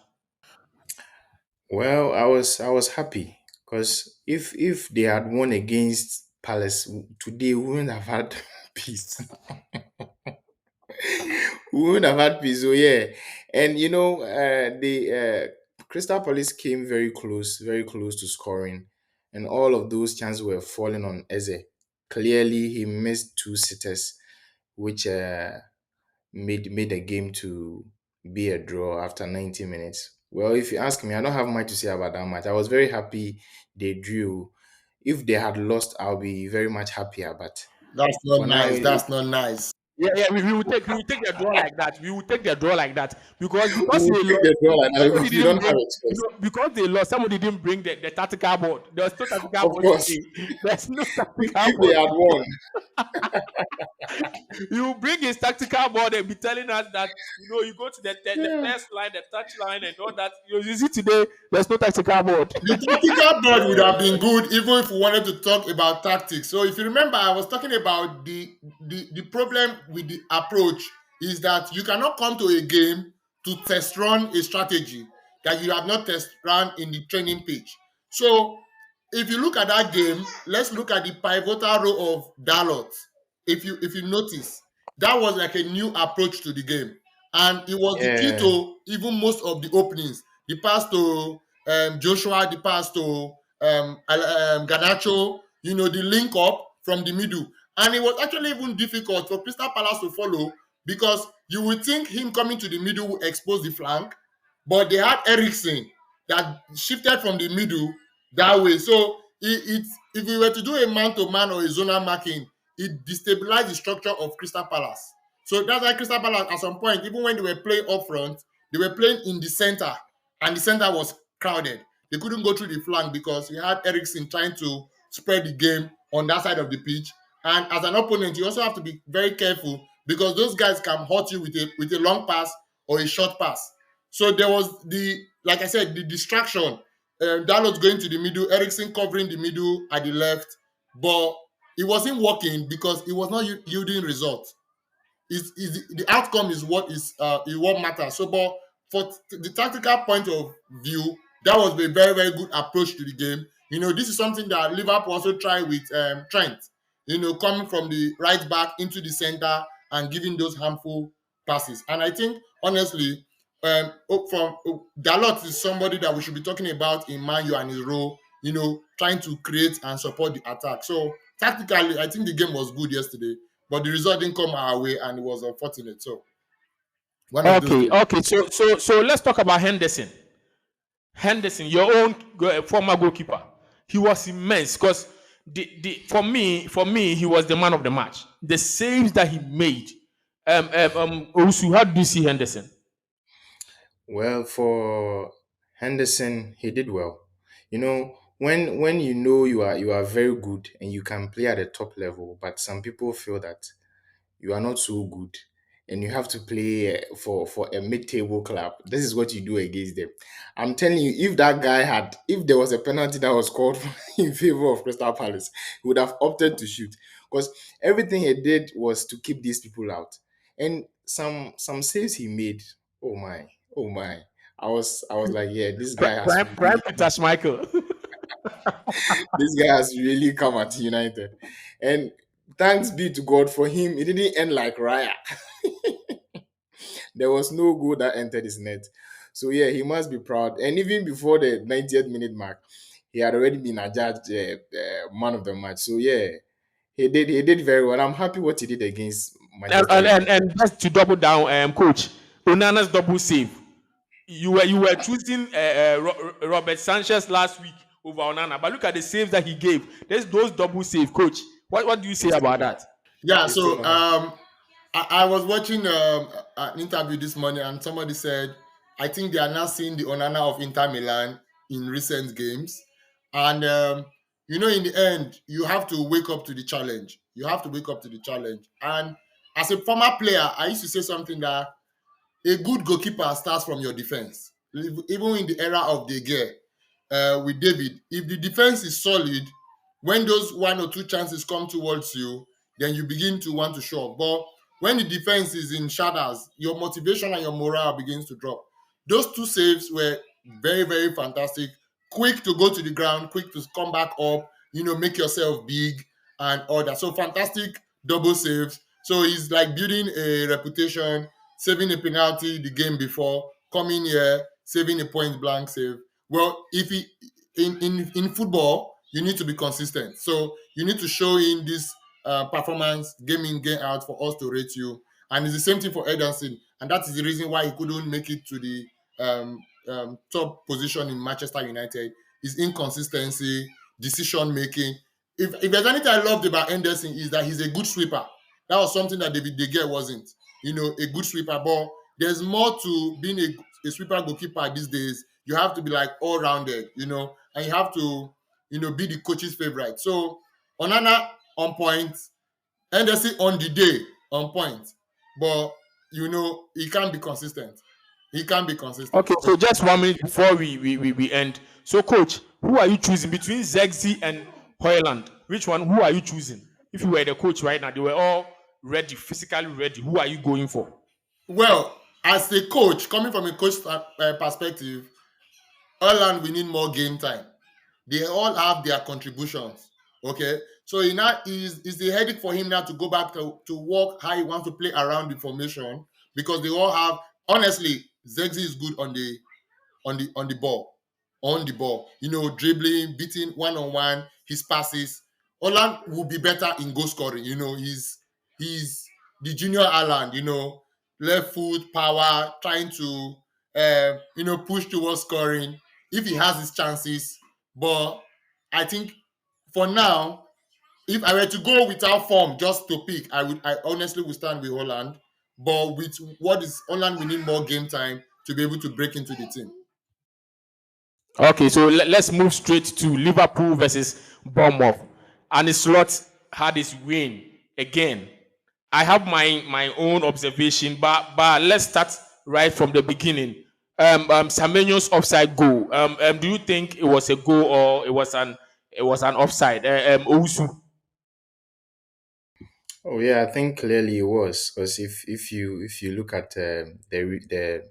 Well, I was happy because if they had won against Palace today, we wouldn't have had peace. We wouldn't have had peace. So yeah, and the Crystal Palace came very close to scoring, and all of those chances were falling on Eze. Clearly, he missed two sitters, which made the game to be a draw after 90 minutes. Well, if you ask me, I don't have much to say about that match. I was very happy they drew. If they had lost, I'll be very much happier. But That's not for now, nice. That's not nice. Yeah, we will take the draw like that. We will take the draw like that because we'll they take lost. the draw like that Somebody because we didn't don't have bring, a choice. because they lost. Somebody didn't bring the tactical board. There was no tactical Of board course, today. There's no tactical if they board. had won, You bring his tactical board and be telling us that you go to the yeah. first line, the touch line, and all that. You see today, there's no tactical board. The tactical board would have been good even if we wanted to talk about tactics. So if you remember, I was talking about the problem with the approach is that you cannot come to a game to test run a strategy that you have not test run in the training pitch. So if you look at that game, let's look at the pivotal role of Dalot. If you notice, that was like a new approach to the game, and it was the key Yeah, to even most of the openings. The pass to Joshua, the pass to Garnacho, the link up from the middle. And it was actually even difficult for Crystal Palace to follow, because you would think him coming to the middle would expose the flank, but they had Ericsson that shifted from the middle that way. So if we were to do a man-to-man or a zonal marking, it destabilized the structure of Crystal Palace. So that's why Crystal Palace, at some point, even when they were playing up front, they were playing in the center, and the center was crowded. They couldn't go through the flank because you had Ericsson trying to spread the game on that side of the pitch. And as an opponent, you also have to be very careful, because those guys can hurt you with a long pass or a short pass. So there was like I said, the distraction. Dalot going to the middle, Ericsson covering the middle at the left, but it wasn't working because it was not yielding results. Is the outcome is what matters. So, but the tactical point of view, that was a very very good approach to the game. This is something that Liverpool also tried with Trent. Coming from the right back into the center and giving those harmful passes. And I think honestly, Dalot is somebody that we should be talking about in Man U and his role. Trying to create and support the attack. So tactically, I think the game was good yesterday, but the result didn't come our way, and it was unfortunate. So one of those Okay, days. okay. So let's talk about Henderson. Henderson, your own former goalkeeper. He was immense because for me, he was the man of the match. The saves that he made. Owusu, how do you see Henderson? well, for Henderson, he did well. When you are very good and you can play at the top level, but some people feel that you are not so good and you have to play for a mid-table club. This is what you do against them. I'm telling you, if there was a penalty that was called in favor of Crystal Palace, he would have opted to shoot. because everything he did was to keep these people out. And some saves he made. Oh my, oh my. I was like, yeah, this guy has Prime really Peter Schmeichel. this guy has really come at United. And thanks be to God for him, it didn't end like Raya. There was no goal that entered his net. So yeah, he must be proud. And even before the 90th minute mark, he had already been adjudged man of the match. So yeah, he did very well. I'm happy what he did against and, Manchester and, United. and, and just to double down, coach, Onana's double save. You were choosing Robert Sanchez last week over Onana, but look at the saves that he gave. There's those double save, coach. What do you say It's about too that? Yeah, it's too so much. I was watching an interview this morning, and somebody said, I think they are now seeing the Onana of Inter Milan in recent games. And, in the end, you have to wake up to the challenge. You have to wake up to the challenge. And as a former player, I used to say something that a good goalkeeper starts from your defense. Even in the era of De Gea, with David, if the defense is solid, when those one or two chances come towards you, then you begin to want to show up. But when the defense is in shadows, your motivation and your morale begins to drop. Those two saves were very, very fantastic. Quick to go to the ground, quick to come back up, make yourself big and all that. So fantastic double saves. So he's like building a reputation, saving a penalty the game before, coming here, saving a point blank save. Well, if he in football, you need to be consistent. So you need to show in this performance, game in, game out, for us to rate you. And it's the same thing for Ederson, and that is the reason why he couldn't make it to the top position in Manchester United. His inconsistency, decision making. If there's anything I loved about Henderson is that he's a good sweeper. That was something that David De Gea wasn't. A good sweeper. But there's more to being a sweeper goalkeeper these days. You have to be like all rounded, and you have to, be the coach's favorite. So Onana on point, Henderson on the day on point, but he can't be consistent. He can't be consistent. Okay, so just 1 minute before we end. So, coach, who are you choosing between Zirkzee and Haaland? Which one? Who are you choosing? If you were the coach right now, they were all ready, physically ready. Who are you going for? Well, as a coach, coming from a coach perspective, Haaland we need more game time. They all have their contributions. Okay, so it's the headache for him now to go back to work how he wants to play around the formation, because they all have. Honestly, Zirkzee is good on the ball, dribbling, beating one-on-one, his passes. Haaland will be better in goal scoring. He's the junior Haaland. Left foot power, trying to push towards scoring if he has his chances. But I think for now, if I were to go without form just to pick, I honestly would stand with Haaland. But with what is Haaland, we need more game time to be able to break into the team. Okay, so let's move straight to Liverpool versus Bournemouth. And the slot had his win again. I have my own observation, but let's start right from the beginning. Semenyo's offside goal. Do you think it was a goal or it was an offside? Owusu. Oh yeah, I think clearly it was, because if you look at the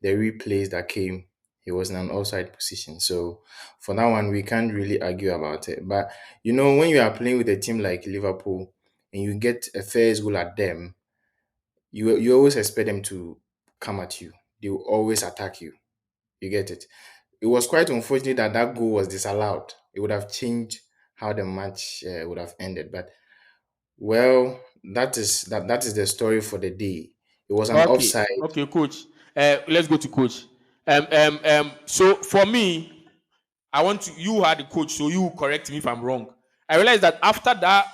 replays that came, he was in an offside position. So for that one, we can't really argue about it. But when you are playing with a team like Liverpool and you get a first goal at them, you always expect them to come at you. They will always attack you. You get it? It was quite unfortunate that that goal was disallowed. It would have changed how the match would have ended. But well, that is the story for the day. It was an Okay, offside. okay, coach. Let's go to coach. So for me, I want to. You are the coach, so you correct me if I'm wrong. I realized that after that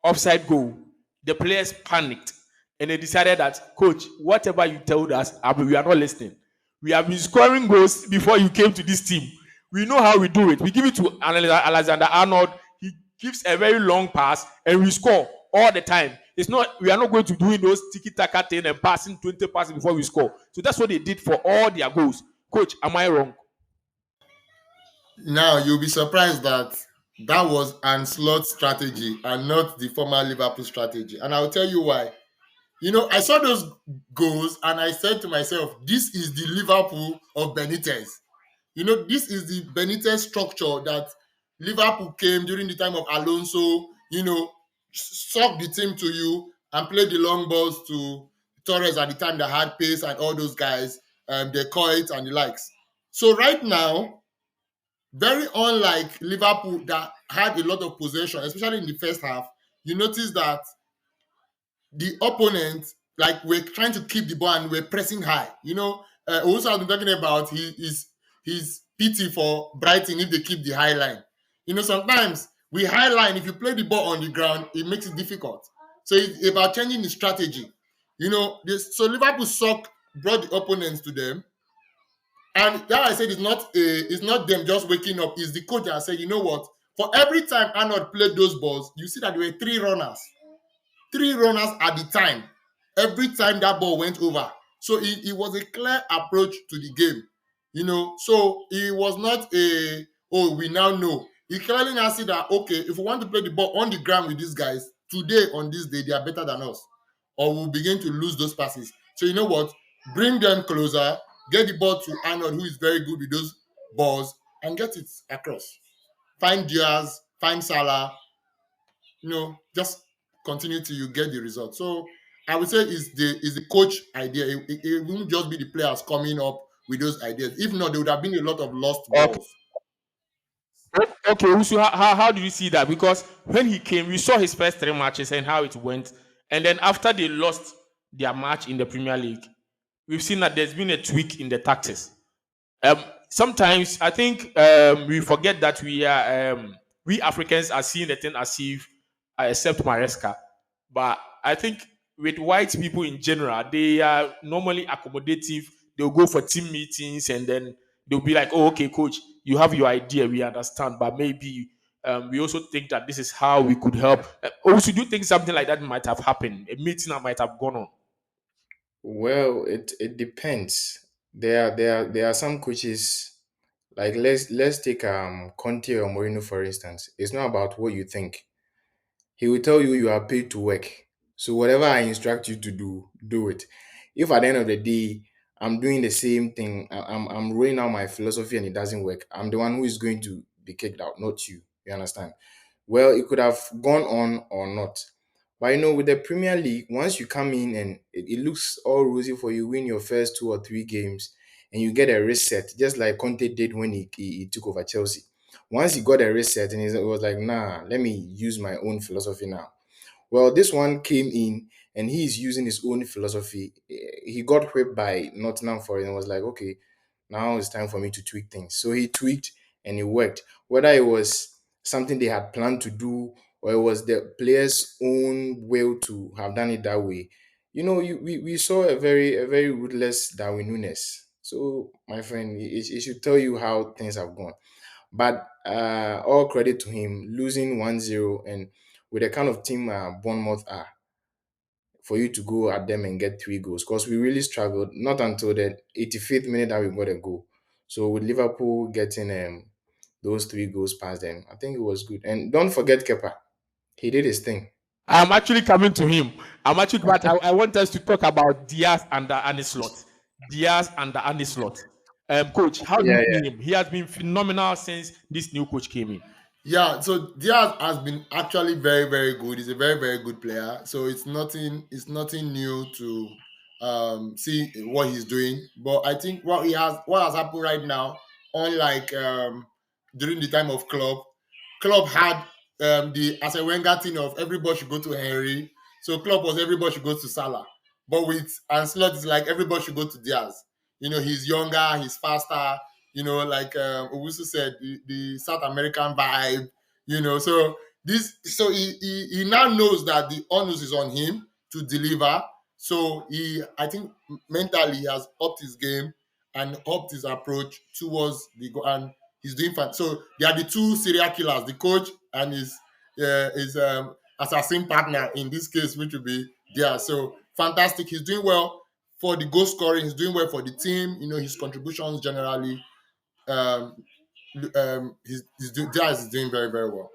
offside goal, the players panicked and they decided that, coach, whatever you told us, we are not listening. We have been scoring goals before you came to this team. We know how we do it. We give it to Alexander Arnold. He gives a very long pass and we score all the time. It's not. We are not going to doing those tiki-taka thing and passing 20 passes before we score. So that's what they did for all their goals. Coach, am I wrong? Now you'll be surprised that That was Ancelot's strategy and not the former Liverpool strategy. And I'll tell you why. I saw those goals and I said to myself, this is the Liverpool of Benitez. This is the Benitez structure that Liverpool came during the time of Alonso, sucked the team to you and played the long balls to Torres at the time that had pace and all those guys, they call it and the likes. So right now, very unlike Liverpool that had a lot of possession, especially in the first half, you notice that the opponent, like, we're trying to keep the ball and we're pressing high. Also I've been talking about his pity for Brighton if they keep the high line. Sometimes we high line, if you play the ball on the ground, it makes it difficult. So it's about changing the strategy. So Liverpool brought the opponents to them. And that I said it's not them just waking up, it's the coach that said, you know what? For every time Arnold played those balls, you see that there were three runners at the time, every time that ball went over. So it was a clear approach to the game, So it was not we now know. He clearly now see that, okay, if we want to play the ball on the ground with these guys, today, on this day, they are better than us. Or we'll begin to lose those passes. So you know what? Bring them closer, get the ball to Arnold, who is very good with those balls, and get it across. Find Diaz, find Salah, just continue till you get the result. So I would say is the coach idea. It won't just be the players coming up with those ideas. If not, there would have been a lot of lost Okay, balls. okay. Usu, how do you see that? Because when he came, we saw his first three matches and how it went, and then after they lost their match in the Premier League, we've seen that there's been a tweak in the tactics. Um, Sometimes I think we forget that we Africans are seeing the thing as if, except Maresca, but I think with white people in general, they are normally accommodative. They'll go for team meetings and then they'll be like, "Oh, okay, coach, you have your idea, we understand, but maybe we also think that this is how we could help." Also, do you think something like that might have happened? A meeting that might have gone on? Well, it depends. There are some coaches, like let's take Conte or Mourinho for instance. It's not about what you think. He will tell you you are paid to work. So whatever I instruct you to do, do it. If at the end of the day I'm doing the same thing, I'm rolling out my philosophy and it doesn't work, I'm the one who is going to be kicked out, not you. You understand? Well, it could have gone on or not. But with the Premier League, once you come in and it looks all rosy for you, win your first two or three games, and you get a reset, just like Conte did when he took over Chelsea. Once he got a reset and he was like, nah, let me use my own philosophy now. Well, this one came in and he's using his own philosophy. He got whipped by Nottingham Forest and was like, okay, now it's time for me to tweak things. So he tweaked and it worked. Whether it was something they had planned to do or it was the players' own will to have done it that way. We saw a very ruthless Darwin Núñez. So, my friend, it should tell you how things have gone. But all credit to him, losing 1-0 and with the kind of team Bournemouth are, for you to go at them and get three goals. Because we really struggled, not until the 85th minute that we got a goal. So with Liverpool getting those three goals past them, I think it was good. And don't forget Kepa. He did his thing. I'm actually coming to him. But I want us to talk about Diaz and the Anislot. Diaz and the Anislot. Coach, how do Yeah, you yeah. see him? He has been phenomenal since this new coach came in. Yeah, so Diaz has been actually very, very good. He's a very, very good player. So it's nothing new to see what he's doing. But I think what has happened right now, unlike during the time of Klopp had the Arsene Wenger thing of everybody should go to Henry. So Klopp was everybody should go to Salah. But with Ancelotti, it's like everybody should go to Diaz. He's younger, he's faster. Like Owusu said, the South American vibe. So he now knows that the onus is on him to deliver. So I think mentally he has upped his game and upped his approach towards the goal, and he's doing fine. So they are the two serial killers, the coach and his assassin partner in this case, which will be Diaz. So fantastic. He's doing well for the goal scoring. He's doing well for the team. His contributions generally. Um, Diaz is doing very, very well.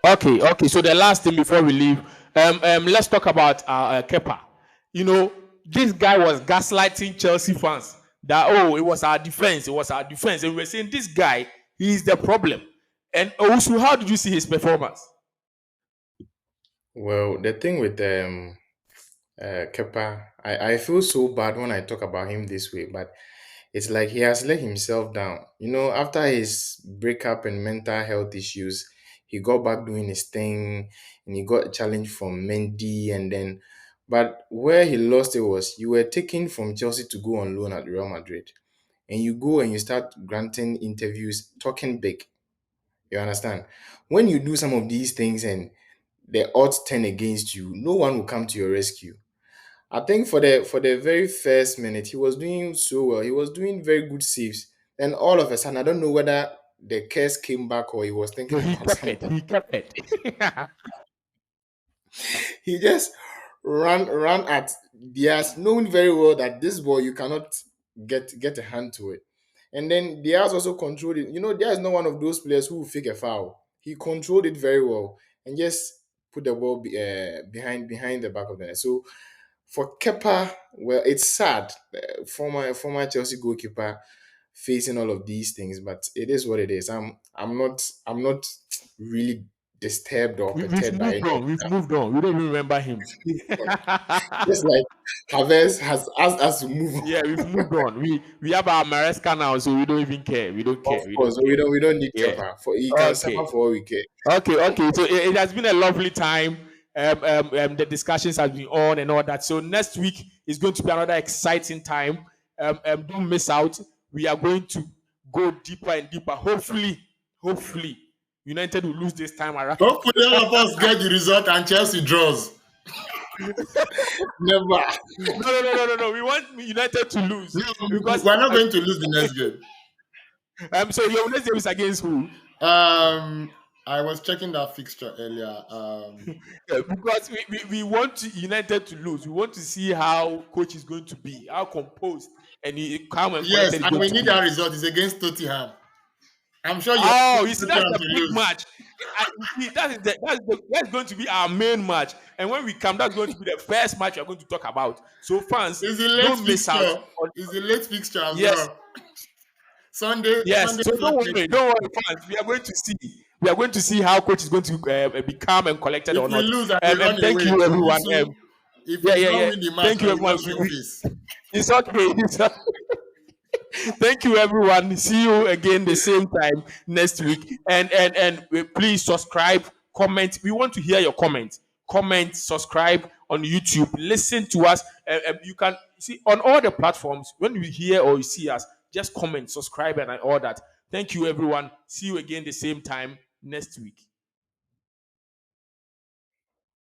Okay. So the last thing before we leave, let's talk about Kepa. You know, this guy was gaslighting Chelsea fans that it was our defense, and we were saying this guy, he is the problem. And also, how did you see his performance? Well, the thing with Kepa, I feel so bad when I talk about him this way, but it's like he has let himself down. After his breakup and mental health issues, he got back doing his thing and he got a challenge from Mendy but where he lost it was you were taken from Chelsea to go on loan at Real Madrid and you go and you start granting interviews, talking big. You understand? When you do some of these things and the odds turn against you, no one will come to your rescue. I think for the very first minute, he was doing so well. He was doing very good saves. Then all of a sudden, I don't know whether the curse came back or he was thinking He about kept it. something. He kept it. He just ran at Diaz, knowing very well that this ball you cannot get a hand to it. And then Diaz also controlled it. Diaz is not one of those players who will fake a foul. He controlled it very well and just put the ball behind the back of the net. So for Kepa, well, it's sad. Former Chelsea goalkeeper facing all of these things, but it is what it is. I'm not really disturbed or We've perturbed by moved any of on. We've moved on. We don't even remember him. it. Just like Havertz has asked us to move on. Yeah, we've moved on. We have our Maresca now, so we don't even care. We don't care. Of course, we don't need Yeah. Kepa. He can suffer Okay. for all we care. Okay. So it has been a lovely time. The discussions have been on and all that. So next week is going to be another exciting time. Don't miss out. We are going to go deeper and deeper. Hopefully, United will lose this time around. Hopefully, all of us get the result and Chelsea draws. Never. No. We want United to lose because We're not going to lose the next game. So your next game is against who? I was checking that fixture earlier. Because we want United to lose. We want to see how coach is going to be, how composed and calm and Yes, collected. and we need that result. It's against Tottenham. I'm sure you. You see, that's the big match. That's going to be our main match. And when we come, that's going to be the first match we're going to talk about. So fans, It's a late don't miss fixture. out. It's a late fixture as Yes. well. Sunday. Yes, Sunday, so don't worry, fans. We are going to see how coach is going to be calm and collected or If we not. lose and we run Thank away, you, everyone. if we don't win the match, Thank you, we everyone. lose the office. It's okay. Thank you, everyone. See you again the same time next week. And please subscribe, comment. We want to hear your comments. Comment, subscribe on YouTube. Listen to us. You can see on all the platforms when you hear or you see us. Just comment, subscribe, and all that. Thank you, everyone. See you again the same time next week.